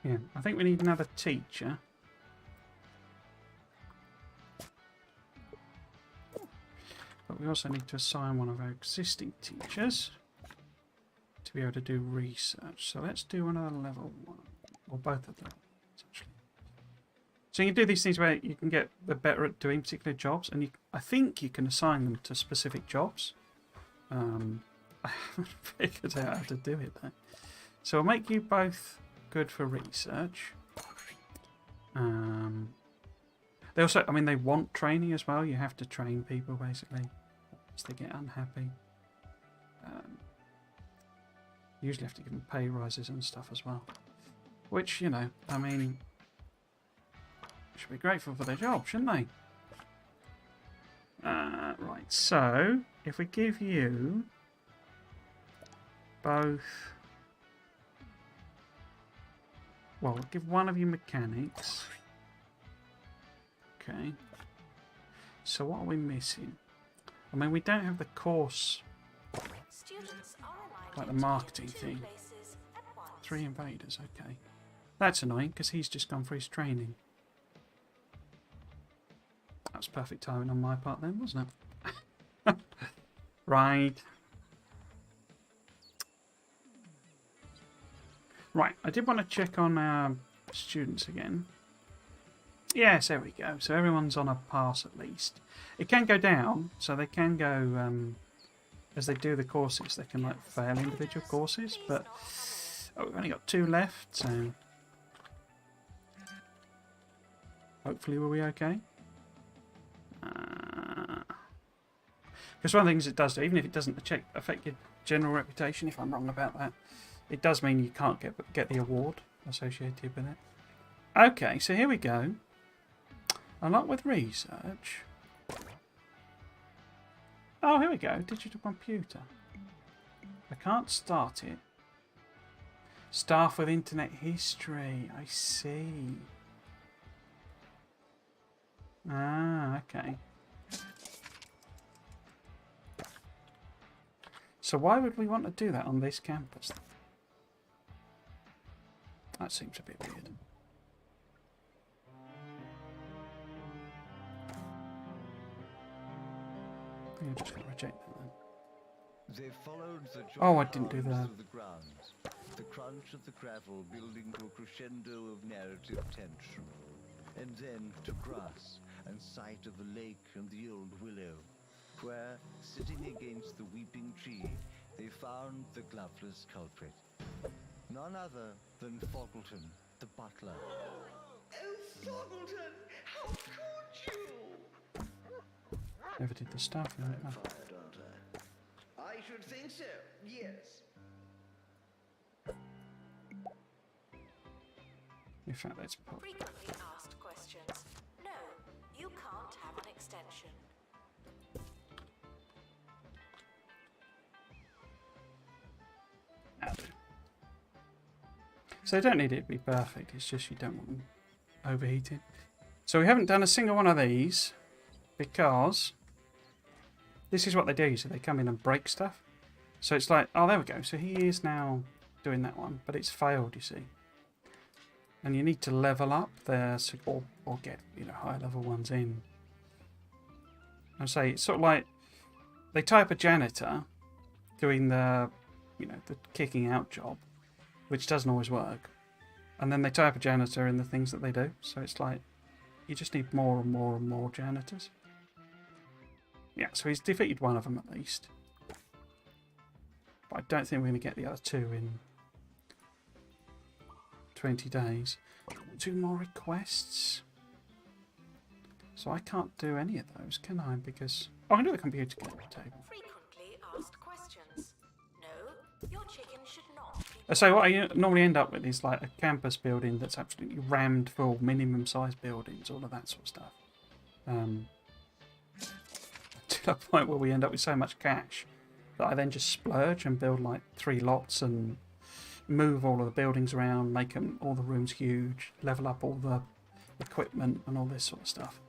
Yeah, I think we need another teacher. But we also need to assign one of our existing teachers to be able to do research. So let's do another level 1. Or both of them, actually. So you can do these things where you can get the better at doing particular jobs, and I think you can assign them to specific jobs. I haven't figured out how to do it though. So I'll make you both good for research. They also, I mean, they want training as well. You have to train people basically, so they get unhappy. You usually have to give them pay rises and stuff as well, which, you know, I mean, should be grateful for their job, shouldn't they? Right, so if we give you both, well, we'll give one of you mechanics. Okay. So what are we missing? I mean, we don't have the course, Students are reminded like the marketing to thing. places at once. 3 invaders, okay. That's annoying because he's just gone for his training. That's perfect timing on my part then, wasn't it? Right. Right, I did want to check on our students again. Yes, there we go. So everyone's on a pass at least. It can go down, so they can go, as they do the courses, they can like fail individual courses, but we've only got 2 left, so hopefully we'll be okay. Because one of the things it does do, even if it doesn't affect your general reputation, if I'm wrong about that, it does mean you can't get the award associated with it. Okay, so here we go. Unlock with research. Oh, here we go. Digital computer. I can't start it. Staff with internet history. I see. Ah, okay. So why would we want to do that on this campus? That seems a bit weird. I'm just going to reject that then. They followed the Oh, I didn't do that. through the grounds, the crunch of the gravel building to a crescendo of narrative tension, and then to grass and sight of the lake and the old willow, where, sitting against the weeping tree, they found the gloveless culprit. None other than Foggleton, the butler. Oh, Foggleton, how could you? Never did the stuff in it. I'm fired, aren't I? I should think so, yes. In fact, let's put. Frequently asked questions. No, you can't have an extension. So they don't need it to be perfect, it's just you don't want them overheating. So we haven't done a single one of these because this is what they do. So they come in and break stuff. So it's like, oh, there we go. So he is now doing that one, but it's failed, you see. And you need to level up there, or get, you know, higher level ones in. And say it's sort of like they type a janitor doing the, you know, the kicking out job, which doesn't always work. And then they type a janitor in the things that they do. So it's like you just need more and more and more janitors. Yeah, so he's defeated one of them at least. But I don't think we're going to get the other 2 in 20 days. 2 more requests. So I can't do any of those, can I? Because I can do the computer game table. Frequently asked questions. No, your chicken should not be. So what I normally end up with is like a campus building that's absolutely rammed full, minimum size buildings, all of that sort of stuff. To the point where we end up with so much cash that I then just splurge and build like 3 lots and move all of the buildings around, make them all the rooms huge, level up all the equipment and all this sort of stuff.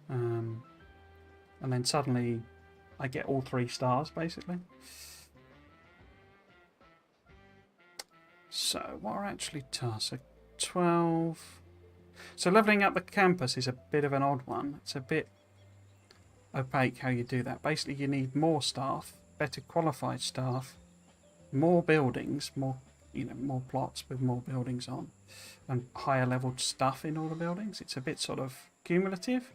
And then suddenly I get all 3 stars basically. So what are actually tasks? So 12. So leveling up the campus is a bit of an odd one. It's a bit opaque how you do that. Basically you need more staff, better qualified staff, more buildings, more more plots with more buildings on, and higher leveled stuff in all the buildings. It's a bit sort of cumulative,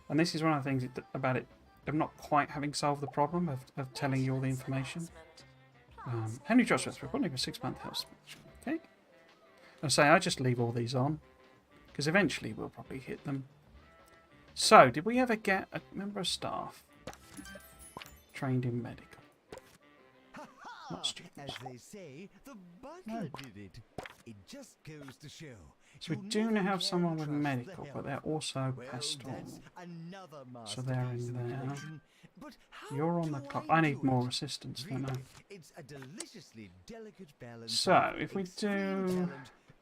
and this is one of the things about it of not quite having solved the problem of telling you all the information. Henry Joshua, we're running a 6-month health. Okay. And say I just leave all these on because eventually we'll probably hit them. So, did we ever get a member of staff trained in medical? Not students. As they say, the butler did it. It just goes to show. So we do now have someone with medical, but they're also pastoral. So they're in there. You're on the clock. I need more assistance, don't I? It's a deliciously delicate balance. So if we do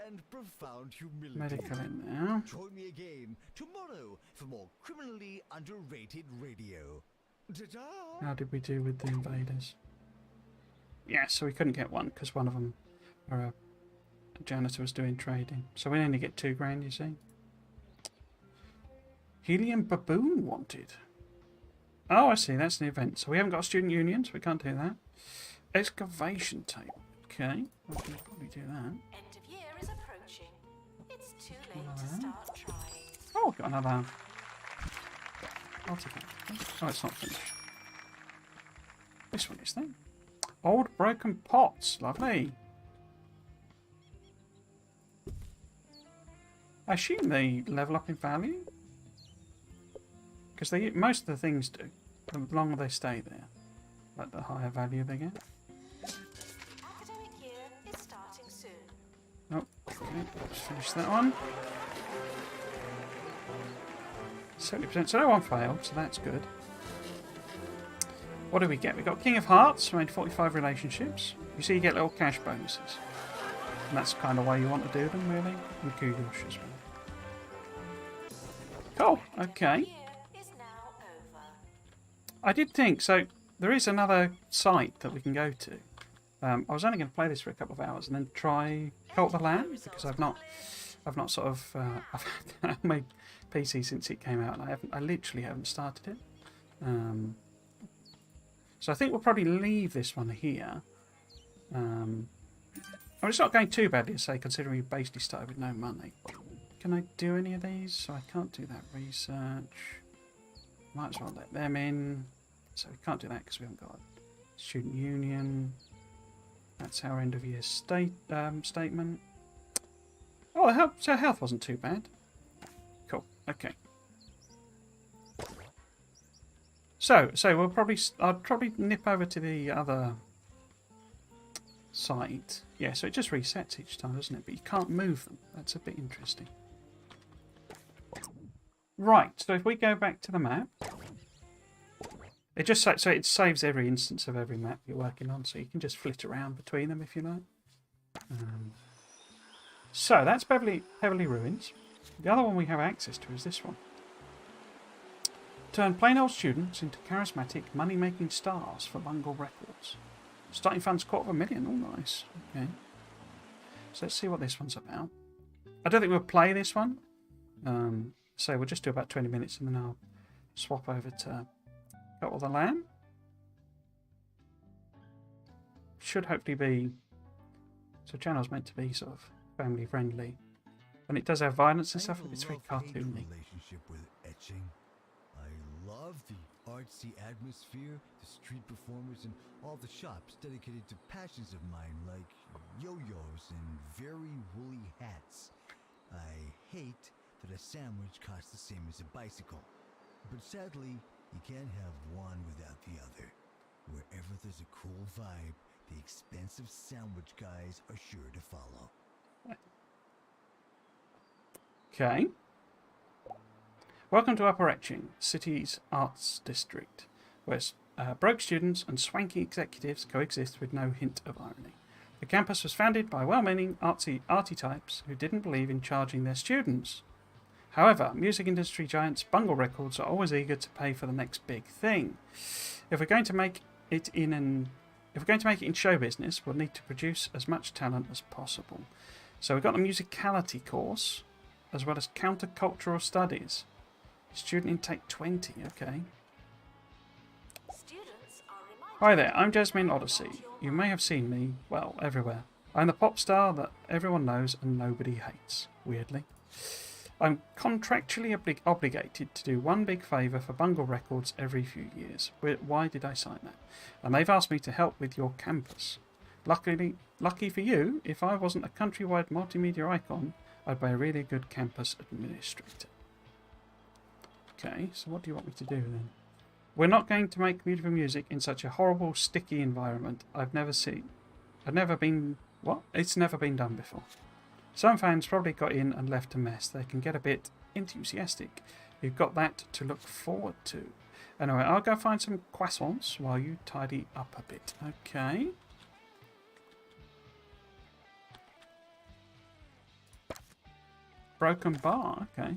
and profound humility. medical in there. Join me again tomorrow for more criminally underrated radio. Ta-ta! How did we do with the invaders? Yeah, so we couldn't get one because one of them, or a janitor, was doing trading. So we only get 2 grand, you see. Helium baboon wanted. Oh, I see. That's the event. So we haven't got a student union, so we can't do that. Excavation table. Okay, we can probably do that. End of year is approaching. It's too late to start trying. Oh, got another artifact. Oh, it's not finished. This one is then. Old broken pots. Lovely. I assume they level up in value? Because most of the things do. The longer they stay there, like the higher value they get. Academic year is starting soon. Oh, okay. Let's finish that one. 70%. So no one failed, so that's good. What do we get? We got King of Hearts, we made 45 relationships. You see you get little cash bonuses. And that's the kind of way you want to do them, really. And kudos as well. Cool, okay. Year is now over. I did think, so there is another site that we can go to. I was only going to play this for a couple of hours and then try Cult of the Land, because I've not sort of, I've had my PC since it came out, and I literally haven't started it. So I think we'll probably leave this one here. It's not going too badly, to say, considering we basically started with no money. Can I do any of these? So I can't do that research. Might as well let them in. So we can't do that because we haven't got a student union. That's our end of year statement. Oh, so health wasn't too bad. Cool. Okay. So I'll probably nip over to the other site. Yeah, so it just resets each time, doesn't it? But you can't move them. That's a bit interesting. Right, so if we go back to the map, it just so it saves every instance of every map you're working on, so you can just flit around between them if you like. So that's Pebberly Ruins. The other one we have access to is this one. Turn plain old students into charismatic money-making stars for Bungle Records. Starting funds $250,000. Oh, nice. Okay. So let's see what this one's about. I don't think we'll play this one. So we'll just do about 20 minutes and then I'll swap over to Cult of the Lamb. Should hopefully be... So channel's meant to be sort of family friendly. And it does have violence and stuff, but it's very cartoony. Relationship with etching. I love the artsy atmosphere, the street performers, and all the shops dedicated to passions of mine like yo-yos and very woolly hats. I hate that a sandwich costs the same as a bicycle. But sadly, you can't have one without the other. Wherever there's a cool vibe, the expensive sandwich guys are sure to follow. Okay. Welcome to Upper Etching, city's arts district, where broke students and swanky executives coexist with no hint of irony. The campus was founded by well-meaning arty types who didn't believe in charging their students. However, music industry giants Bungle Records are always eager to pay for the next big thing. If we're going to make it in show business, we'll need to produce as much talent as possible. So we've got the musicality course, as well as countercultural studies. Student intake 20, okay. Hi there, I'm Jasmine Odyssey. You may have seen me, well, everywhere. I'm the pop star that everyone knows and nobody hates, weirdly. I'm contractually obligated to do one big favour for Bungle Records every few years. Why did I sign that? And they've asked me to help with your campus. Lucky for you, if I wasn't a countrywide multimedia icon, I'd be a really good campus administrator. Okay, so what do you want me to do then? We're not going to make beautiful music in such a horrible, sticky environment It's never been done before. Some fans probably got in and left a mess. They can get a bit enthusiastic. You've got that to look forward to. Anyway, I'll go find some croissants while you tidy up a bit. Okay. Broken bar, okay.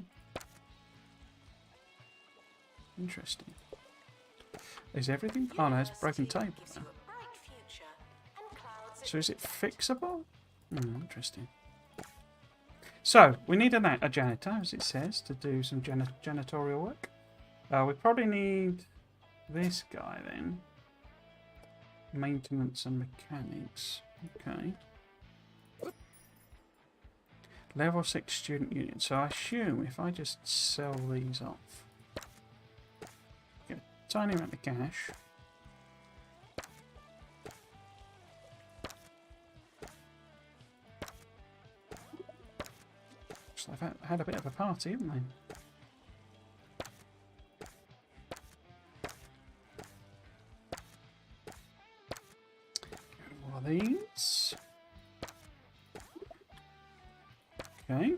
Interesting. Is everything? Oh no, it's a broken table now. So is it fixable? Interesting. So, we need a janitor, as it says, to do some janitorial work. We probably need this guy then. Maintenance and mechanics. Okay. Level 6 student union. So I assume if I just sell these off, get a tiny amount of cash. So they've had a bit of a party, haven't they? Get all of these. Okay.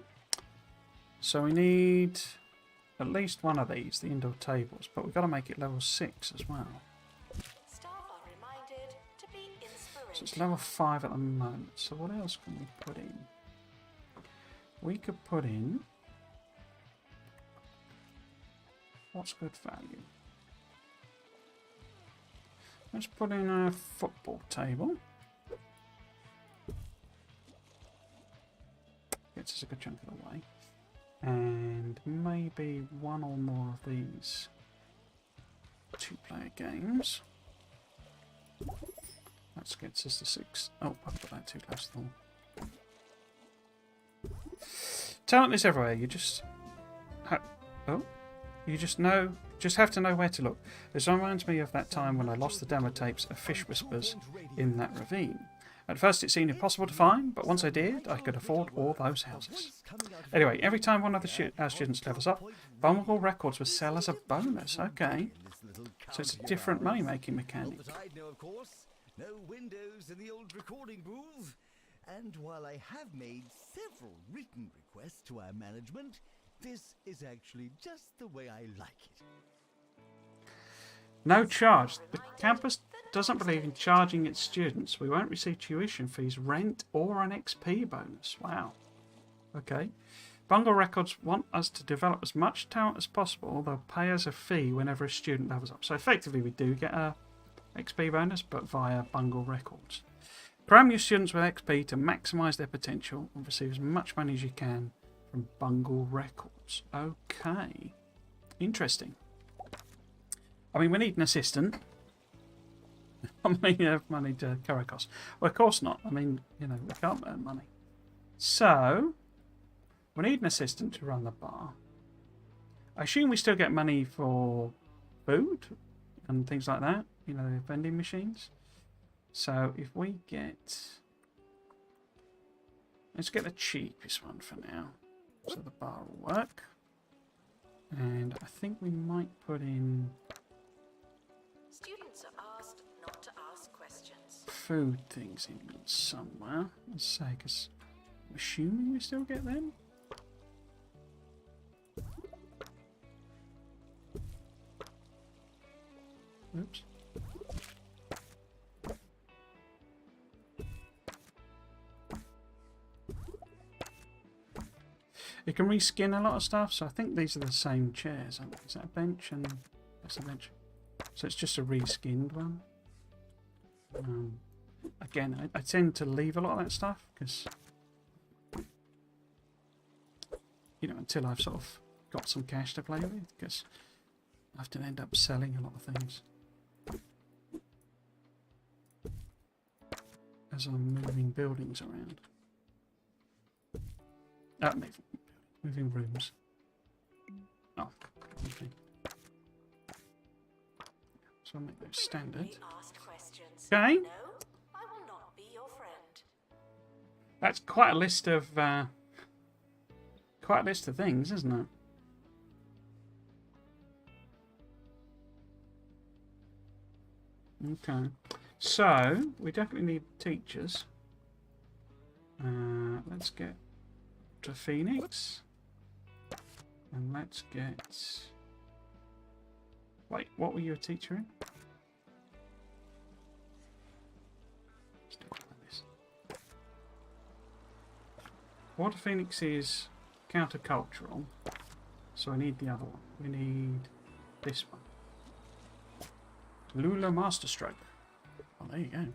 So we need at least one of these, the indoor tables, but we've got to make it level 6 as well. Staff are reminded to be inspirational. So it's level 5 at the moment. So what else can we put in? We could put in... What's good value? Let's put in a football table. Gets us a good chunk of the way. And maybe one or more of these 2-player games. That gets us to 6. Oh, I've got that too close to the wall. Talent is everywhere. You just have to know where to look. This reminds me of that time when I lost the demo tapes of Fish Whispers in that ravine. At first it seemed impossible to find, but once I did, I could afford all those houses. Anyway, every time one of our students levels up, Bungle Records would sell as a bonus. Okay. So it's a different money-making mechanic. No windows in the old recording booth. And while I have made several written requests to our management, this is actually just the way I like it. No charge. The campus doesn't believe in charging its students. We won't receive tuition fees, rent, or an XP bonus. Wow. Okay. Bungle Records want us to develop as much talent as possible. They'll pay us a fee whenever a student levels up. So effectively we do get a XP bonus, but via Bungle Records. Program your students with XP to maximise their potential and receive as much money as you can from Bungle Records. Okay. Interesting. I mean, we need an assistant. How many have money to cover costs? Well, of course not. I mean, you know, we can't earn money. So, we need an assistant to run the bar. I assume we still get money for food and things like that. You know, vending machines. So if we get... Let's get the cheapest one for now. So the bar will work. And I think we might put in... Students are asked not to ask questions. food things in somewhere. Let's say, because I'm assuming we still get them. Oops. You can reskin a lot of stuff, so I think these are the same chairs, aren't they? Is that a bench? And that's a bench. So it's just a reskinned one. Again, I tend to leave a lot of that stuff because, you know, until I've sort of got some cash to play with, because I have to end up selling a lot of things as I'm moving buildings around. Moving rooms. Oh, okay. So I'll make those standard. Okay. No, I will not be your friend. That's quite a list of things, isn't it? Okay. So we definitely need teachers. Let's get to Phoenix. And let's get... Wait, what were you a teacher in? Let's do it like this. Water Phoenix is countercultural, so I need the other one. We need this one. Lula Masterstroke. Oh, there you go.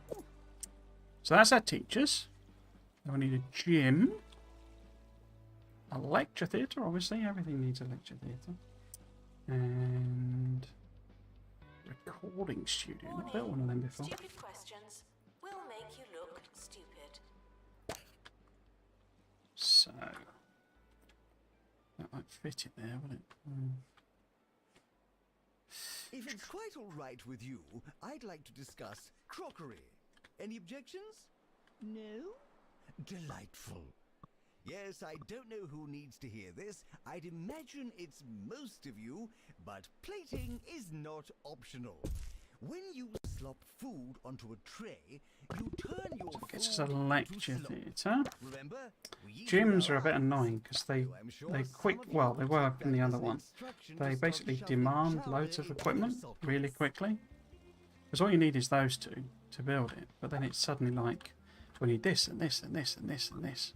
So that's our teachers. Then we need a gym. A lecture theatre, obviously. Everything needs a lecture theatre. And... recording studio. Not built one of them before. Stupid questions will make you look stupid. So... that might fit it there, wouldn't it? If it's quite all right with you, I'd like to discuss crockery. Any objections? No? Delightful. Yes, I don't know who needs to hear this. I'd imagine it's most of you, but plating is not optional. When you slop food onto a tray, you turn your food It's just a lecture theatre. Remember, we eat Gyms with are a our bit eyes. annoying because they quick. Well, they were in the other one. They basically demand loads of equipment really quickly. Because all you need is those two to build it. But then it's suddenly like, we need this and this and this and this and this.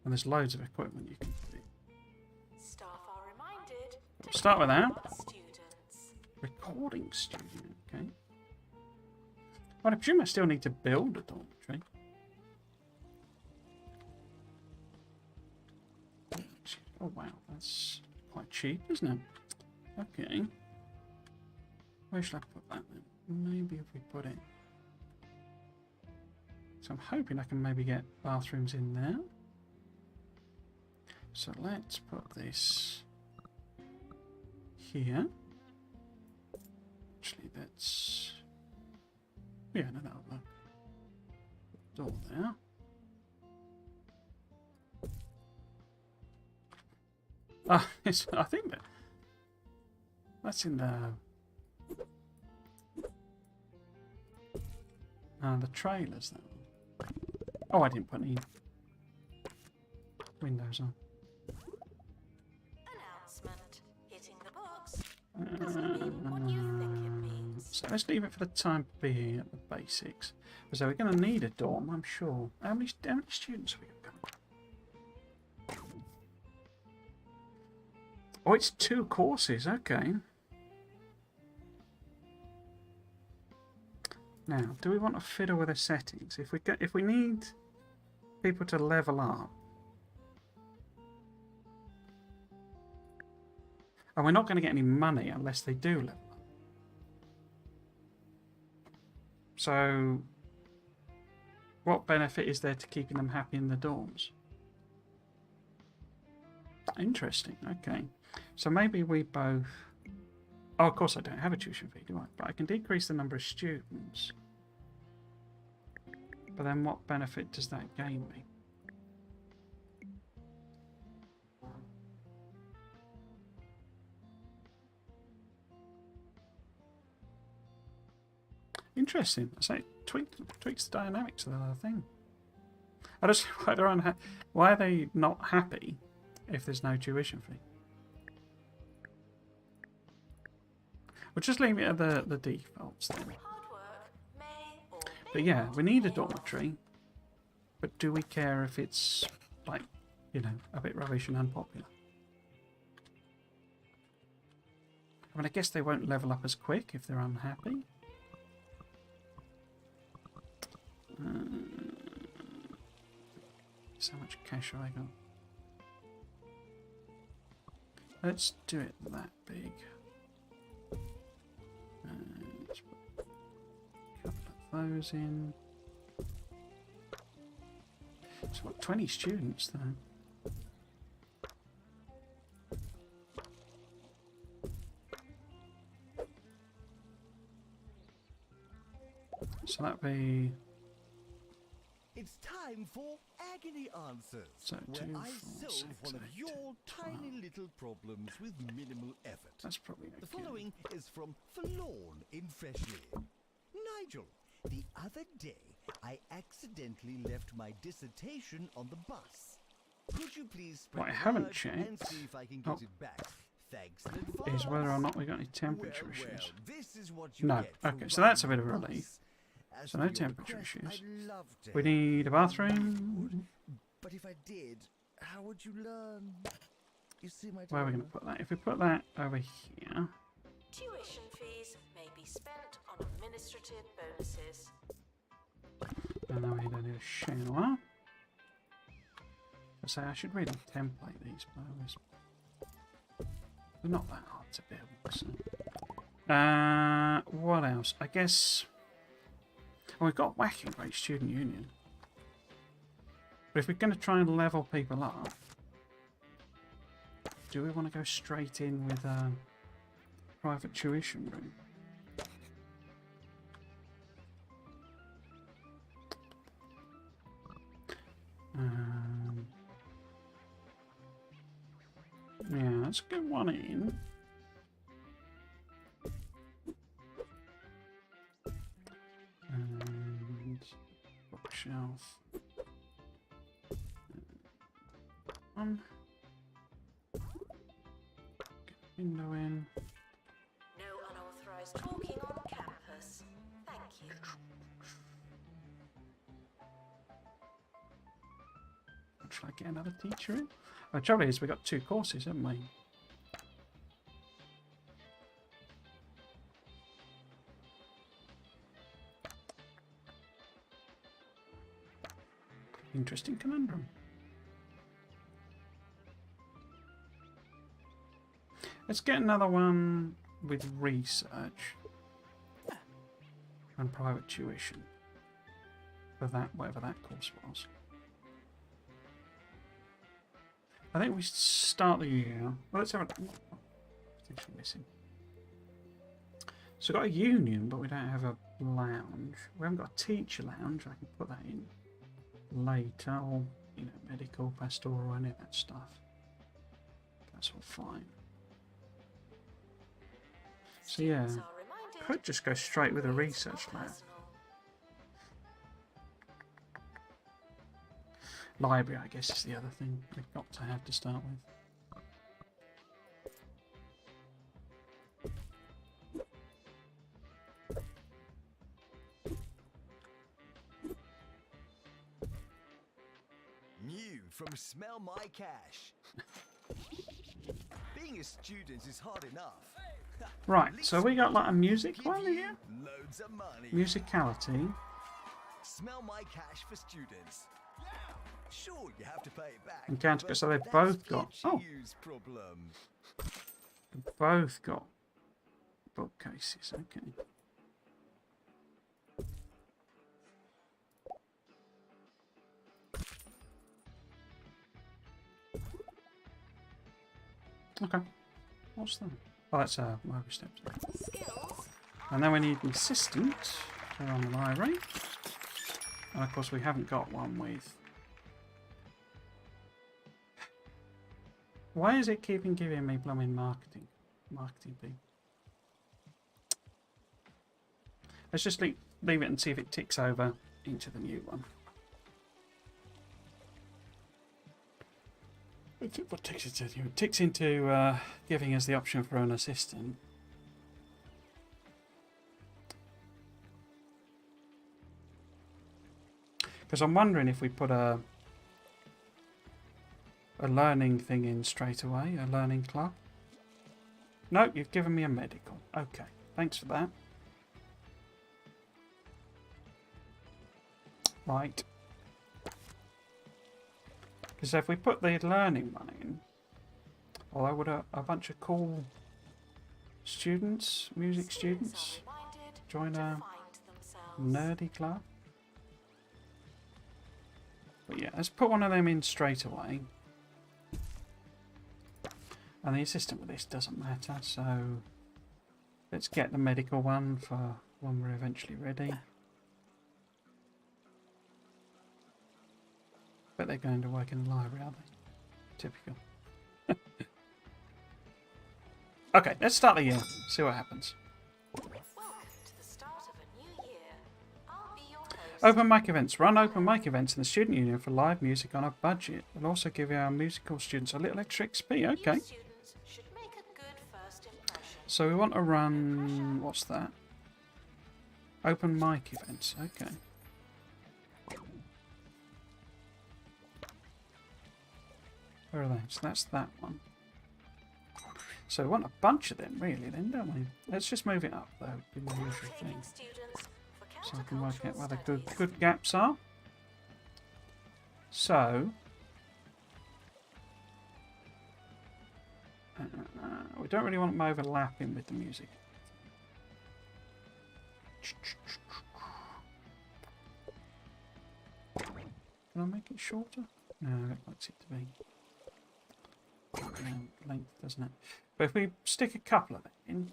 And there's loads of equipment you can put in. Staff are reminded to Start with that. students. Recording studio, okay. Well, I presume I still need to build a dormitory. Oh wow, that's quite cheap, isn't it? Okay. Where should I put that then? Maybe if we put it... So I'm hoping I can maybe get bathrooms in there. So let's put this here. Actually, that's... yeah, no, that'll work. Door there. Ah, I think that's in the trailers. That one. Oh, I didn't put any windows on. Announcement. Hitting the books doesn't mean what you think it means. So let's leave it for the time being at the basics. So we're going to need a dorm, I'm sure. How many students have we got coming? Oh, it's 2 courses. Okay. Now, do we want to fiddle with the settings? If we need people to level up, and we're not going to get any money unless they do level up. So, what benefit is there to keeping them happy in the dorms? Interesting. Okay. So maybe we both... oh, of course I don't have a tuition fee, do I? But I can decrease the number of students. But then what benefit does that gain me? Interesting. So it tweaks the dynamics of the other thing. I just why are they not happy if there's no tuition fee? We'll just leave it at the defaults then. Hard work may or But yeah, we need a dormitory. But do we care if it's, like, you know, a bit rubbish and unpopular? I mean, I guess they won't level up as quick if they're unhappy. So much cash have I got? Let's do it that big. Let's put a couple of those in. It's got 20 students though. So that'd be... It's time for Agony Answers, So where 2, I 4, solve 6, one of 8, your 12. tiny little problems with minimal effort. That's probably The okay. following is from Forlorn in Freshley. Nigel, the other day I accidentally left my dissertation on the bus. Could you please spread What I the haven't word checked and see if I can get it back? Thanks in advance. Is whether or not we got any temperature well, issues. this is what you No. get for Okay, so that's a riding bit of a the relief. bus. As So for no your temperature request, issues. I'd love to We need a bathroom. but if I did, how would you learn? You see my Where are we going to put that? If we put that over here. Tuition fees may be spent on administrative bonuses. And then we don't need a shower. I say I should really template these bows. They're not that hard to build. So. What else? I guess. Well, we've got Whacking Great Student Union. But if we're going to try and level people up, do we want to go straight in with a private tuition room? Yeah, let's get one in. And bookshelf. One. Get window in. No unauthorized talking on campus. Thank you. Should I get another teacher in? The trouble is, we've got 2 courses, haven't we? Interesting conundrum. Let's get another one with research and private tuition for that, whatever that course was. I think we start the year. Well, let's have a potentially missing. So we've got a union, but we don't have a lounge. We haven't got a teacher lounge. I can put that in later, or you know, medical, pastoral, any of that stuff. That's all fine. So yeah, Students are reminded could just go straight with a research lab. personal. Library, I guess, is the other thing we've got to have to start with. New from Smell My Cash. Being a student is hard enough. Right, so we got like a music Give one you here? loads of money. Musicality. Smell My Cash for students. Sure, you have to pay it back. Encounter, but so they've that's both got... future Oh, use problem. they've both got bookcases, okay. Okay, what's that? Oh, that's library steps. Skills. And then we need an assistant to run the library. And of course we haven't got one with... Why is it keeping giving me blooming marketing people? Let's just leave it and see if it ticks over into the new one. What ticks it into? It ticks into giving us the option for an assistant. Because I'm wondering if we put a learning thing in straight away, a learning club. No, you've given me a medical. Okay, thanks for that. Right. Because if we put the learning one in, although would a bunch of cool students, music students, join a nerdy club? But yeah, let's put one of them in straight away. And the assistant with this doesn't matter, so let's get the medical one for when we're eventually ready. But they're going to work in the library, aren't they? Typical. Okay, let's start the year. See what happens. Welcome to the start of a new year. I'll be your host. Open mic events. Run open mic events in the student union for live music on a budget. We'll also give our musical students a little extra XP. Okay. New students should make a good first impression. So we want to run... what's that? Open mic events. Okay. Where are they? So that's that one. So we want a bunch of them, really, then, don't we? Let's just move it up, though, in the usual thing. Training students for So I can work out where the countercultural good gaps are. So... we don't really want them overlapping with the music. Can I make it shorter? No, it likes it to be. Length, doesn't it? But if we stick a couple of them in.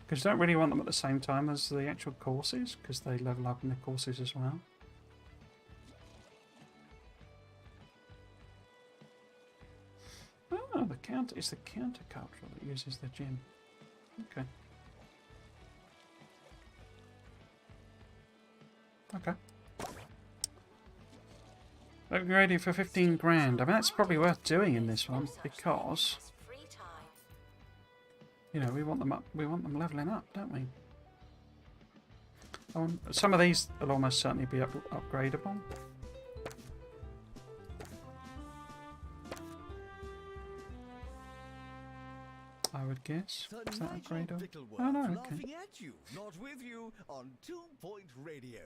Because you don't really want them at the same time as the actual courses, because they level up in the courses as well. Oh, it's the countercultural that uses the gym. Okay. Okay. Looking ready for 15 grand. I mean, that's probably worth doing in this one because, free time. you know, we want them up. We want them leveling up, don't we? Some of these will almost certainly be upgradable. I would guess. Is that upgradable? Oh no, okay. Laughing at you, not with you, on 2 Point Radio.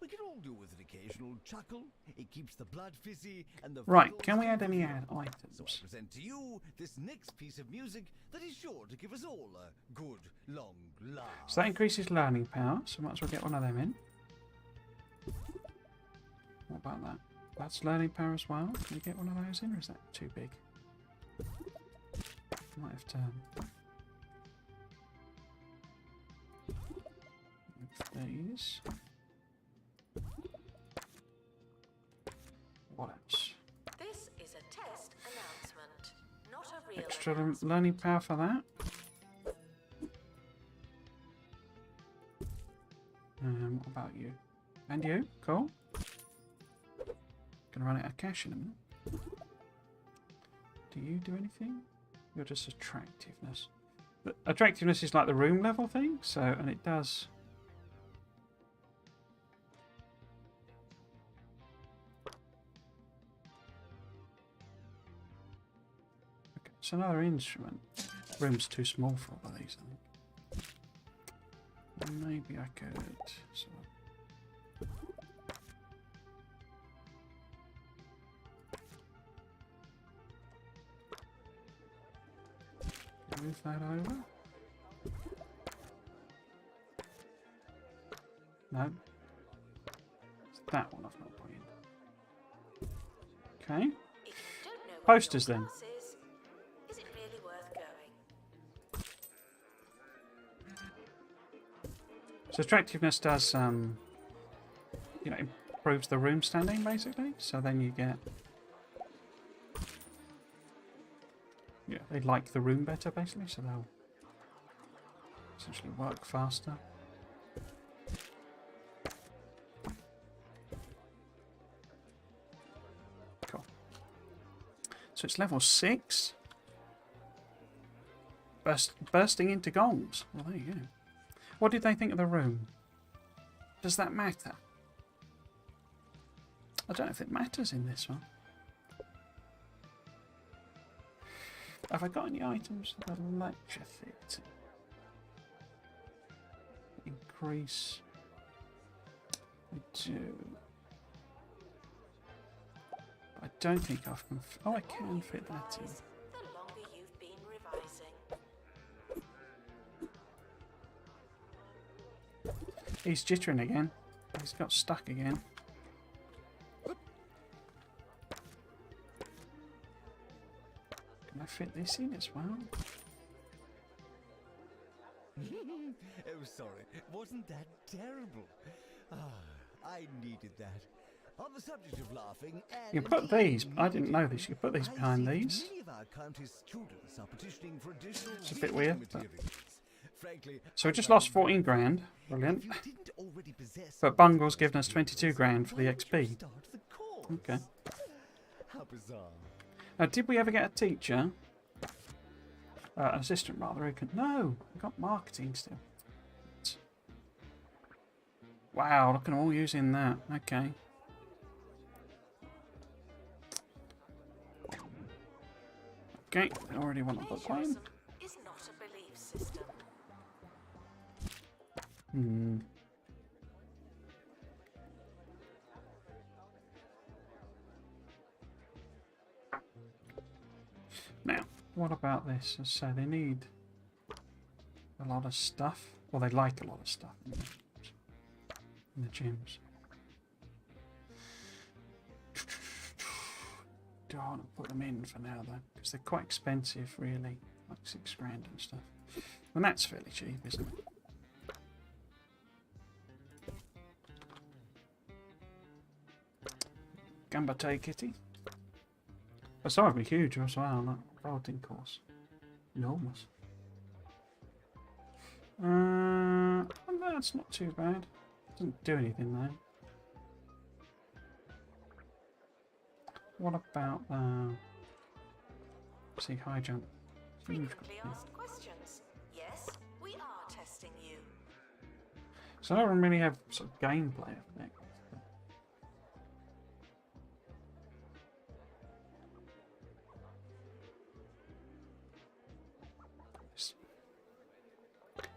We can all do with an occasional chuckle. It keeps the blood fizzy and the Right, vital can we add any vital. So I items? present to you this next piece of music that is sure to give us all a good long laugh. So that increases learning power, so might as well get one of them in. What about that? That's learning power as well. Can we get one of those in, or is that too big? Might have to... move these. What else? This is a test announcement, not a real Extra announcement. learning power for that. What about you? And you? Cool. Gonna run out of cash in a minute. Do you do anything? You're just attractiveness. The attractiveness is like the room level thing, so, and it does... Okay, it's another instrument. Room's too small for all of these, I think. Maybe I could... So, move that over. No. It's that one I've not put in. Okay. If you don't know what Posters your then. class is it really worth going? So attractiveness does, you know, improves the room standing basically. So then you get, yeah, they like the room better basically, so they'll essentially work faster. Cool. So it's level 6. bursting into gongs. Well, there you go. What did they think of the room? Does that matter? I don't know if it matters in this one. Have I got any items for the lecture theatre? Increase. I do. I don't think I can. Oh, I can fit that in. The longer you've been revising. He's jittering again. He's got stuck again. Can I fit this in as well? Oh, sorry. Wasn't that terrible? Ah, I needed that. On the subject of laughing, and You can put these. I didn't know this. You can put these behind these. Many of our county's students are petitioning for additional It's a bit reading weird, but- materials. Frankly, So we I just find lost 14 grand. Brilliant. if you didn't already possess But Bungle's given us 22 grand for the why don't you XP. start the course? Okay. How bizarre. Now, did we ever get a teacher? Assistant, rather. Who can... No, we got marketing still. Wow, look at them all using that. Okay. Okay, I already want to book one. Plagiarism is not a belief system. Hmm. Now, what about this? So they need a lot of stuff. Well, they like a lot of stuff in the gyms. Do I want to put them in for now, though? Because they're quite expensive, really. Like 6 grand and stuff. And that's fairly cheap, isn't it? Gambate kitty. But some of them are huge as well, that vaulting course. Enormous. Well, that's not too bad. Doesn't do anything though. What about see, high jump? Huge. Frequently asked questions. Yes, we are testing you. So I don't really have sort of gameplay of it.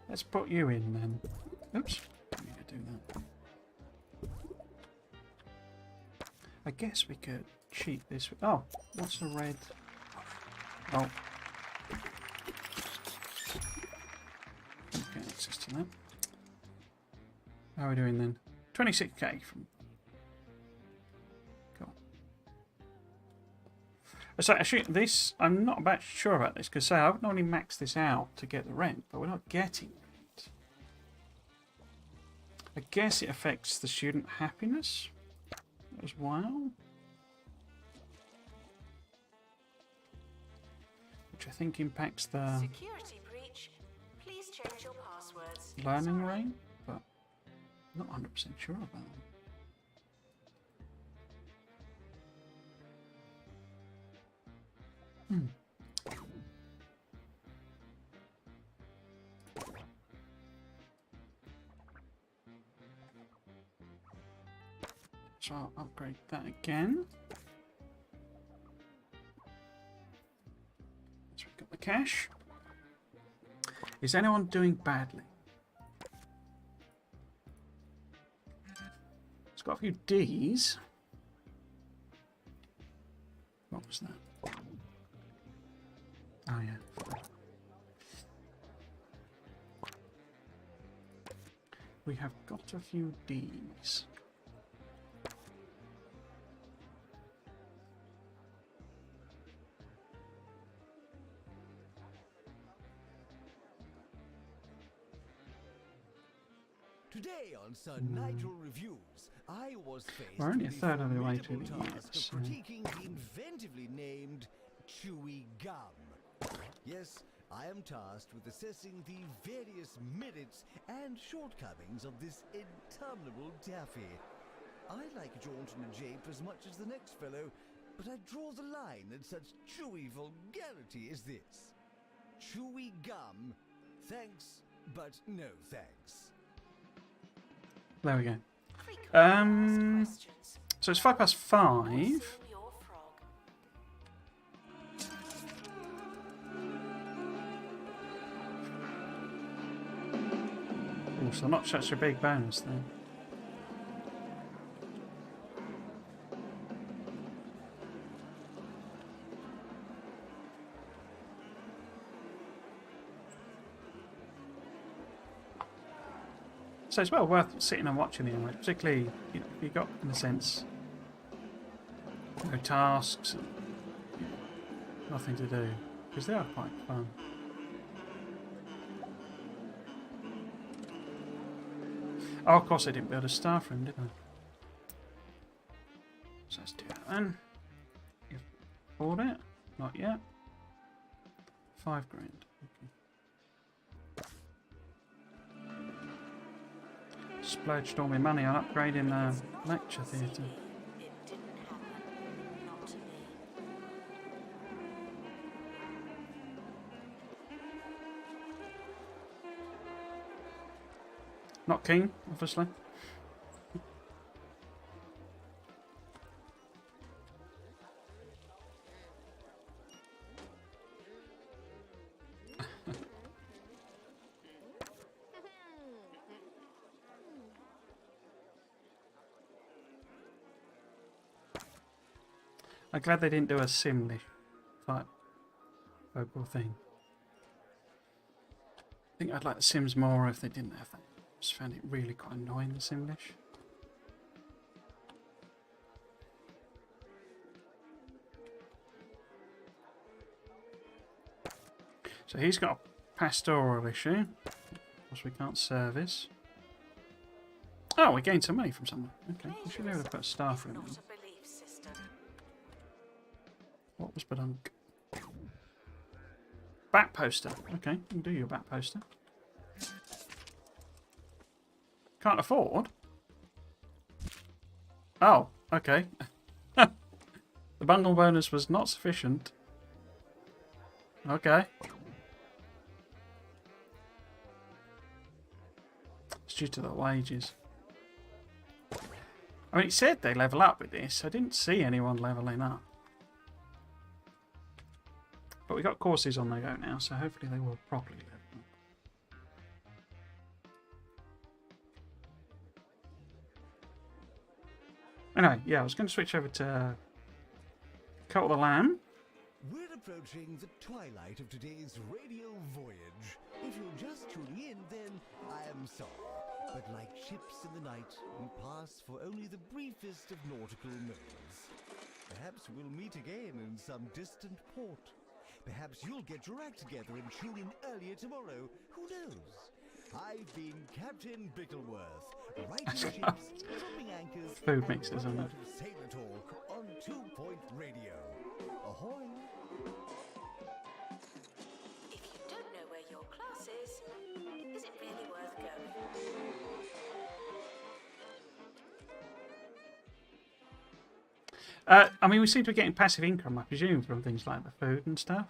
Let's put you in then. Oops, didn't mean to do that. I guess we could cheat this. Oh, what's the red? Oh. Okay, access to that. How are we doing then? 26k from. Cool. So actually, this I'm not about sure about this because I haven't only maxed this out to get the rent, but we're not getting it. I guess it affects the student happiness as well, which I think impacts the Security breach. Please change your passwords. learning Sorry. rate, but not 100% sure about them. So I'll upgrade that again. So we've got the cash. Is anyone doing badly? It's got a few D's. What was that? Oh yeah. We have got a few D's. Today on Sir Nigel Reviews, I was faced We're only with a third of the way formidable through the task year, of critiquing the inventively named Chewy Gum. Yes, I am tasked with assessing the various merits and shortcomings of this interminable taffy. I like jaunt and jape as much as the next fellow, but I draw the line at such chewy vulgarity as this. chewy gum. Thanks, but no thanks. There we go. Frequently asked questions. So it's 5 past 5. What's in your frog? Oh, so not such a big bonus then. So it's well worth sitting and watching the anyway, particularly if you got, in a sense, no tasks and nothing to do, because they are quite fun. Oh, of course I didn't build a staff room, did I? So let's do that then. You've bought it? Not yet. 5 grand. Okay. Splurged all my money on upgrading the lecture theatre. It didn't happen. Not to me. Not keen, obviously. I'm glad they didn't do a Simlish type vocal thing. I think I'd like the Sims more if they didn't have that. I just found it really quite annoying, the Simlish. So he's got a pastoral issue, which we can't service. Oh, we gained some money from someone. Okay, we should be able to put a staff room in. Not a belief system. What was Badunk? Back poster. Okay, you can do your back poster. Can't afford? Oh, okay. The bundle bonus was not sufficient. Okay. It's due to the wages. I mean, it said they level up with this. I didn't see anyone leveling up. But we got courses on the go now, so hopefully they will properly level up. Anyway, yeah, I was going to switch over to Cut the Lamb. We're approaching the twilight of today's radio voyage. If you're just tuning in, then I am sorry. But like ships in the night, we pass for only the briefest of nautical moments. Perhaps we'll meet again in some distant port. Perhaps you'll get your act together and tune in earlier tomorrow. Who knows? I've been Captain Bickleworth, righting ships, trimming anchors, Food mixes on and it. Sailor Talk on 2 Point Radio. Ahoy! If you don't know where your class is it really worth going? I mean, we seem to be getting passive income, I presume, from things like the food and stuff.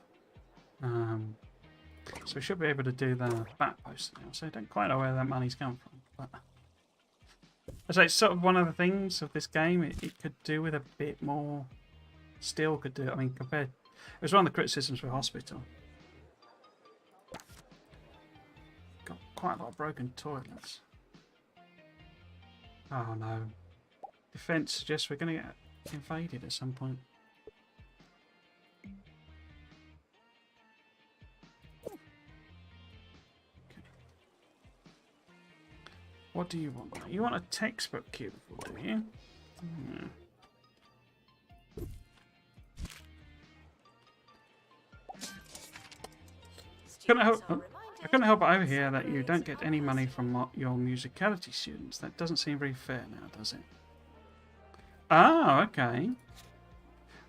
So we should be able to do the back post now. So I don't quite know where that money's come from. But so it's sort of one of the things of this game. It could do with a bit more. Still could do. I mean, compared. It was one of the criticisms for Hospital. Got quite a lot of broken toilets. Oh no. Defense suggests we're going to get invaded at some point. Okay. What do you want? You want a textbook cubicle, do you? Hmm. I couldn't help but overhear that you don't get any money from your musicality students. That doesn't seem very fair now, does it? Oh, okay.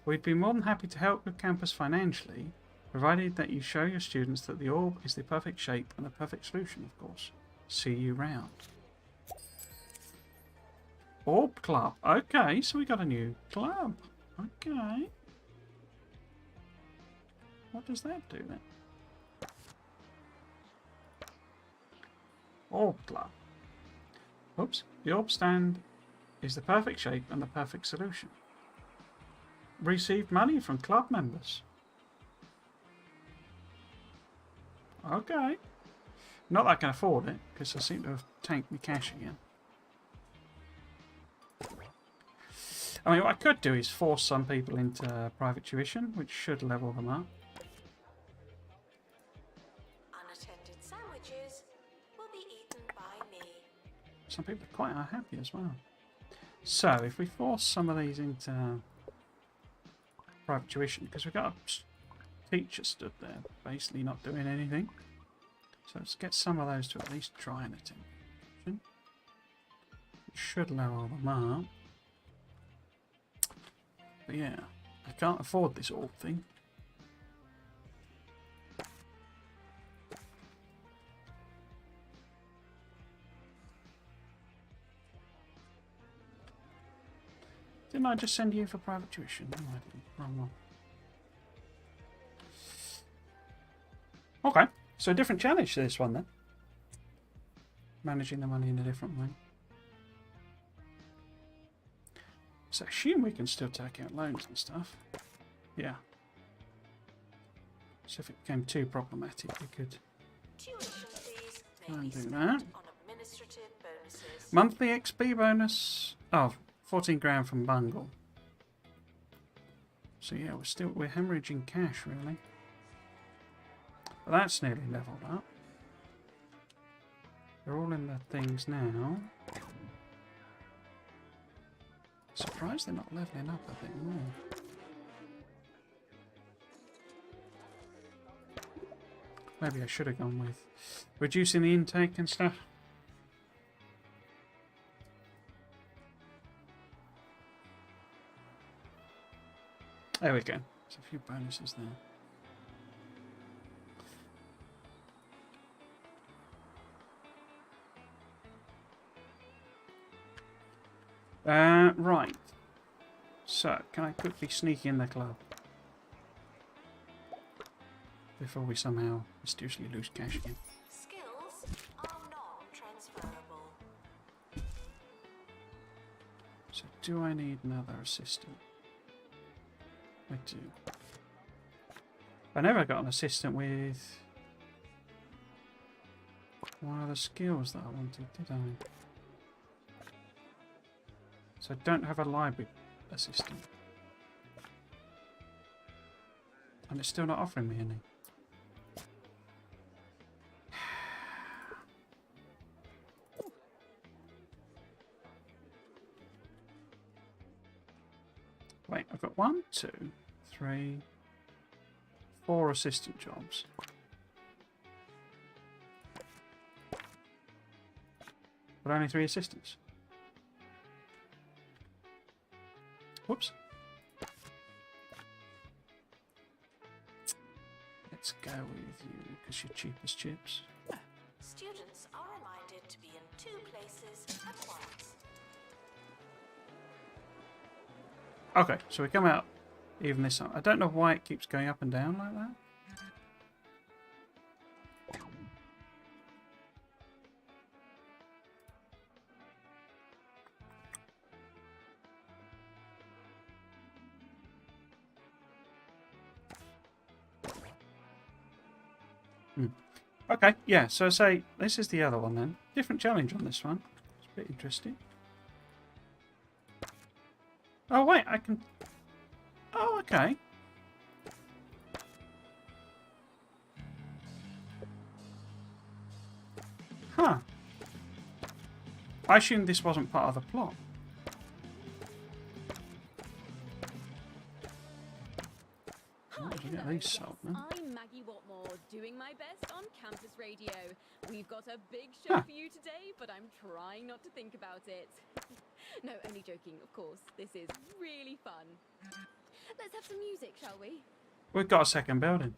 We'd be more than happy to help your campus financially, provided that you show your students that the orb is the perfect shape and the perfect solution, of course. See you round. Orb Club. Okay, so we got a new club. Okay. What does that do then? Orb club. Oops. The orb stand is the perfect shape and the perfect solution. Receive money from club members. Okay. Not that I can afford it, because I seem to have tanked my cash again. I mean, what I could do is force some people into private tuition, which should level them up. Unattended sandwiches will be eaten by me. Some people are quite unhappy as well. So, if we force some of these into private tuition, because we've got a teacher stood there, basically not doing anything. So let's get some of those to at least try and attend tuition. It should level them up. But yeah, I can't afford this orb thing. Didn't I just send you for private tuition? No, I didn't. Wrong one. Okay, so a different challenge to this one then. Managing the money in a different way. So I assume we can still take out loans and stuff. Yeah. So if it became too problematic, we could Tuition fees try may be and do spent that. on administrative bonuses. Monthly XP bonus. Oh, 14 grand from Bungle. So yeah, we're hemorrhaging cash really. But that's nearly leveled up. They're all in the things now. Surprised they're not leveling up a bit more. Maybe I should have gone with reducing the intake and stuff. There we go. There's a few bonuses there. Right. So, can I quickly sneak in the club? Before we somehow mysteriously lose cash again. Skills are non-transferable. So, do I need another assistant? I do. I never got an assistant with one of the skills that I wanted, did I? So I don't have a library assistant. And it's still not offering me any. Wait, I've got 1, 2, 3, 4 assistant jobs. But only 3 assistants. Whoops. Let's go with you because you're cheap as chips. Students are reminded to be in 2 places at once. Okay, so we come out even this time. I don't know why it keeps going up and down like that. Okay, yeah, so say this is the other one then. Different challenge on this one. It's a bit interesting. Oh, wait, I can... Oh, okay. Huh. I assumed this wasn't part of the plot. Oh, did we get these sold, man? I'm Maggie Watmore, doing my best on campus radio. We've got a big show for you today, but I'm trying not to think about it. No, only joking, of course. This is really fun. Let's have some music, shall we? We've got a second building.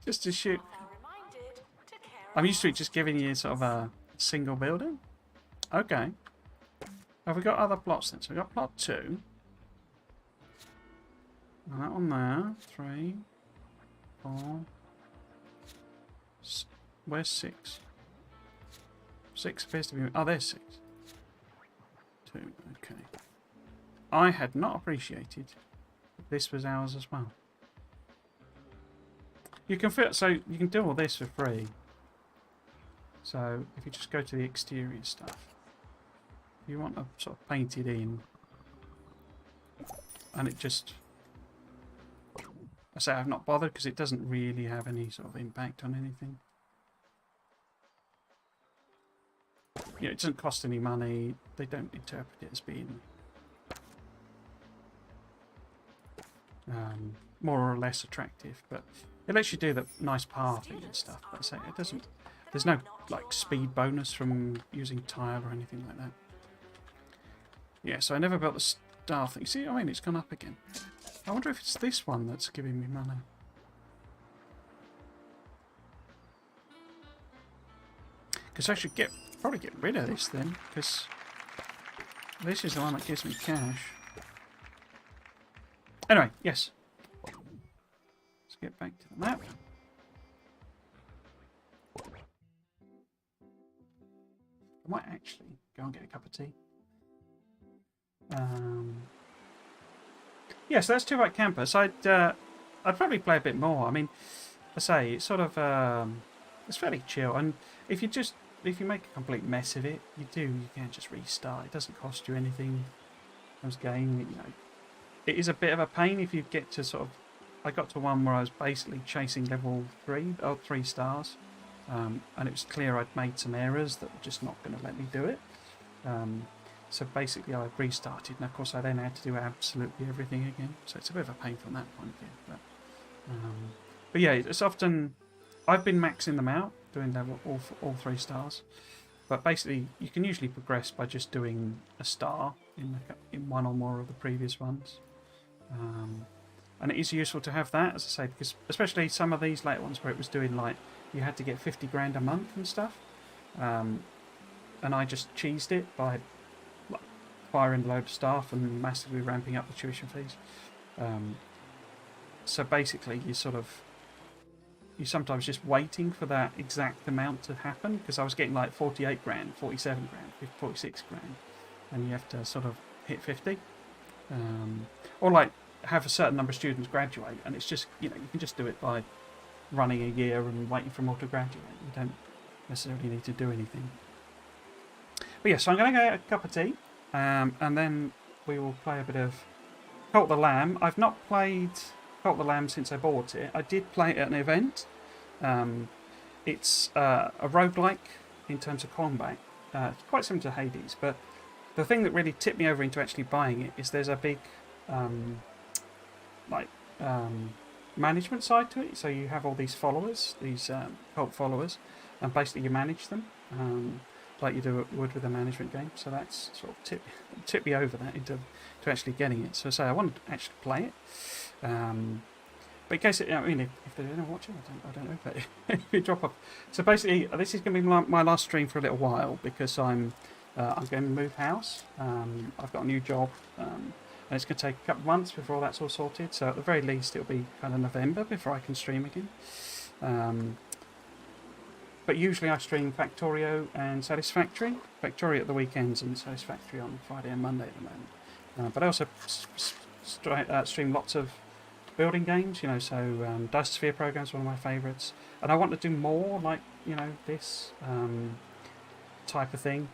Just to shoot. Are reminded to care I'm used to it just giving you sort of a single building. Okay. Have we got other plots then? So we've got plot 2. And that one there. 3, 4. Where's 6? 6 appears to be... Oh, there's 6. 2, okay. I had not appreciated this was ours as well. You can fit, so you can do all this for free. So if you just go to the exterior stuff, if you want to sort of paint it in, and it just, I say I've not bothered because it doesn't really have any sort of impact on anything. You know, it doesn't cost any money. They don't interpret it as being more or less attractive, but it lets you do the nice pathing and stuff. But I say it doesn't. There's no like speed bonus from using tile or anything like that. Yeah, so I never built the star thing. See, I mean, it's gone up again. I wonder if it's this one that's giving me money. Because I should probably get rid of this then, because this is the one that gives me cash. Anyway, yes. Let's get back to the map. I might actually go and get a cup of tea. Yeah, so that's 2 White Campus. I'd probably play a bit more. I mean, I say it's sort of it's fairly chill, and if you make a complete mess of it, you can just restart. It doesn't cost you anything. This game, you know, it is a bit of a pain if you get to sort of. I got to one where I was basically chasing level 3 stars, and it was clear I'd made some errors that were just not going to let me do it. So basically I restarted, and of course I then had to do absolutely everything again. So it's a bit of a pain from that point of view. But yeah, it's often I've been maxing them out, doing level all 3 stars. But basically you can usually progress by just doing a star in one or more of the previous ones. And it is useful to have that, as I say, because especially some of these later ones where it was doing like you had to get 50 grand a month and stuff, and I just cheesed it by like firing a load of staff and massively ramping up the tuition fees. So basically you're sometimes just waiting for that exact amount to happen, because I was getting like 48 grand, 47 grand, 46 grand, and you have to sort of hit 50. Or like have a certain number of students graduate, and it's just, you know, you can just do it by running a year and waiting for them all to graduate. You don't necessarily need to do anything. But yeah, so I'm going to get a cup of tea, and then we will play a bit of Cult the Lamb. I've not played Cult the Lamb since I bought it. I did play it at an event. It's a roguelike in terms of combat. It's quite similar to Hades, but the thing that really tipped me over into actually buying it is there's a big management side to it. So you have all these followers, these cult followers, and basically you manage them like you would with a management game. So that's sort of tip me over that into actually getting it. So say I wanted to actually play it. But in case I mean, if they're watching, I don't know. But if you drop off, so basically, this is going to be my last stream for a little while, because I'm going to move house. I've got a new job, and it's going to take a couple of months before all that's all sorted. So at the very least, it'll be kind of November before I can stream again. But usually I stream Factorio and Satisfactory. Factorio at the weekends and Satisfactory on Friday and Monday at the moment. But I also stream lots of building games, you know, so Dice Sphere Program is one of my favourites. And I want to do more like, you know, this type of thing.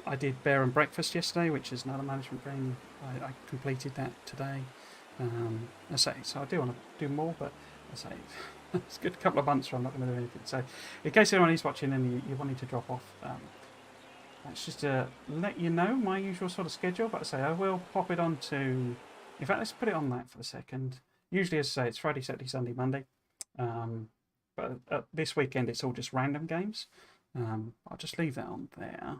I did Bear and Breakfast yesterday, which is another management game. I completed that today. I say, so I do want to do more, but I say it's a good couple of months where I'm not going to do anything. So in case anyone is watching and you're wanting to drop off, that's just to let you know my usual sort of schedule. But I say I will pop it on to, in fact, let's put it on that for a second. Usually, as I say, it's Friday, Saturday, Sunday, Monday. But this weekend it's all just random games. I'll just leave that on there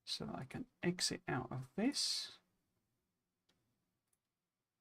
so that I can exit out of this.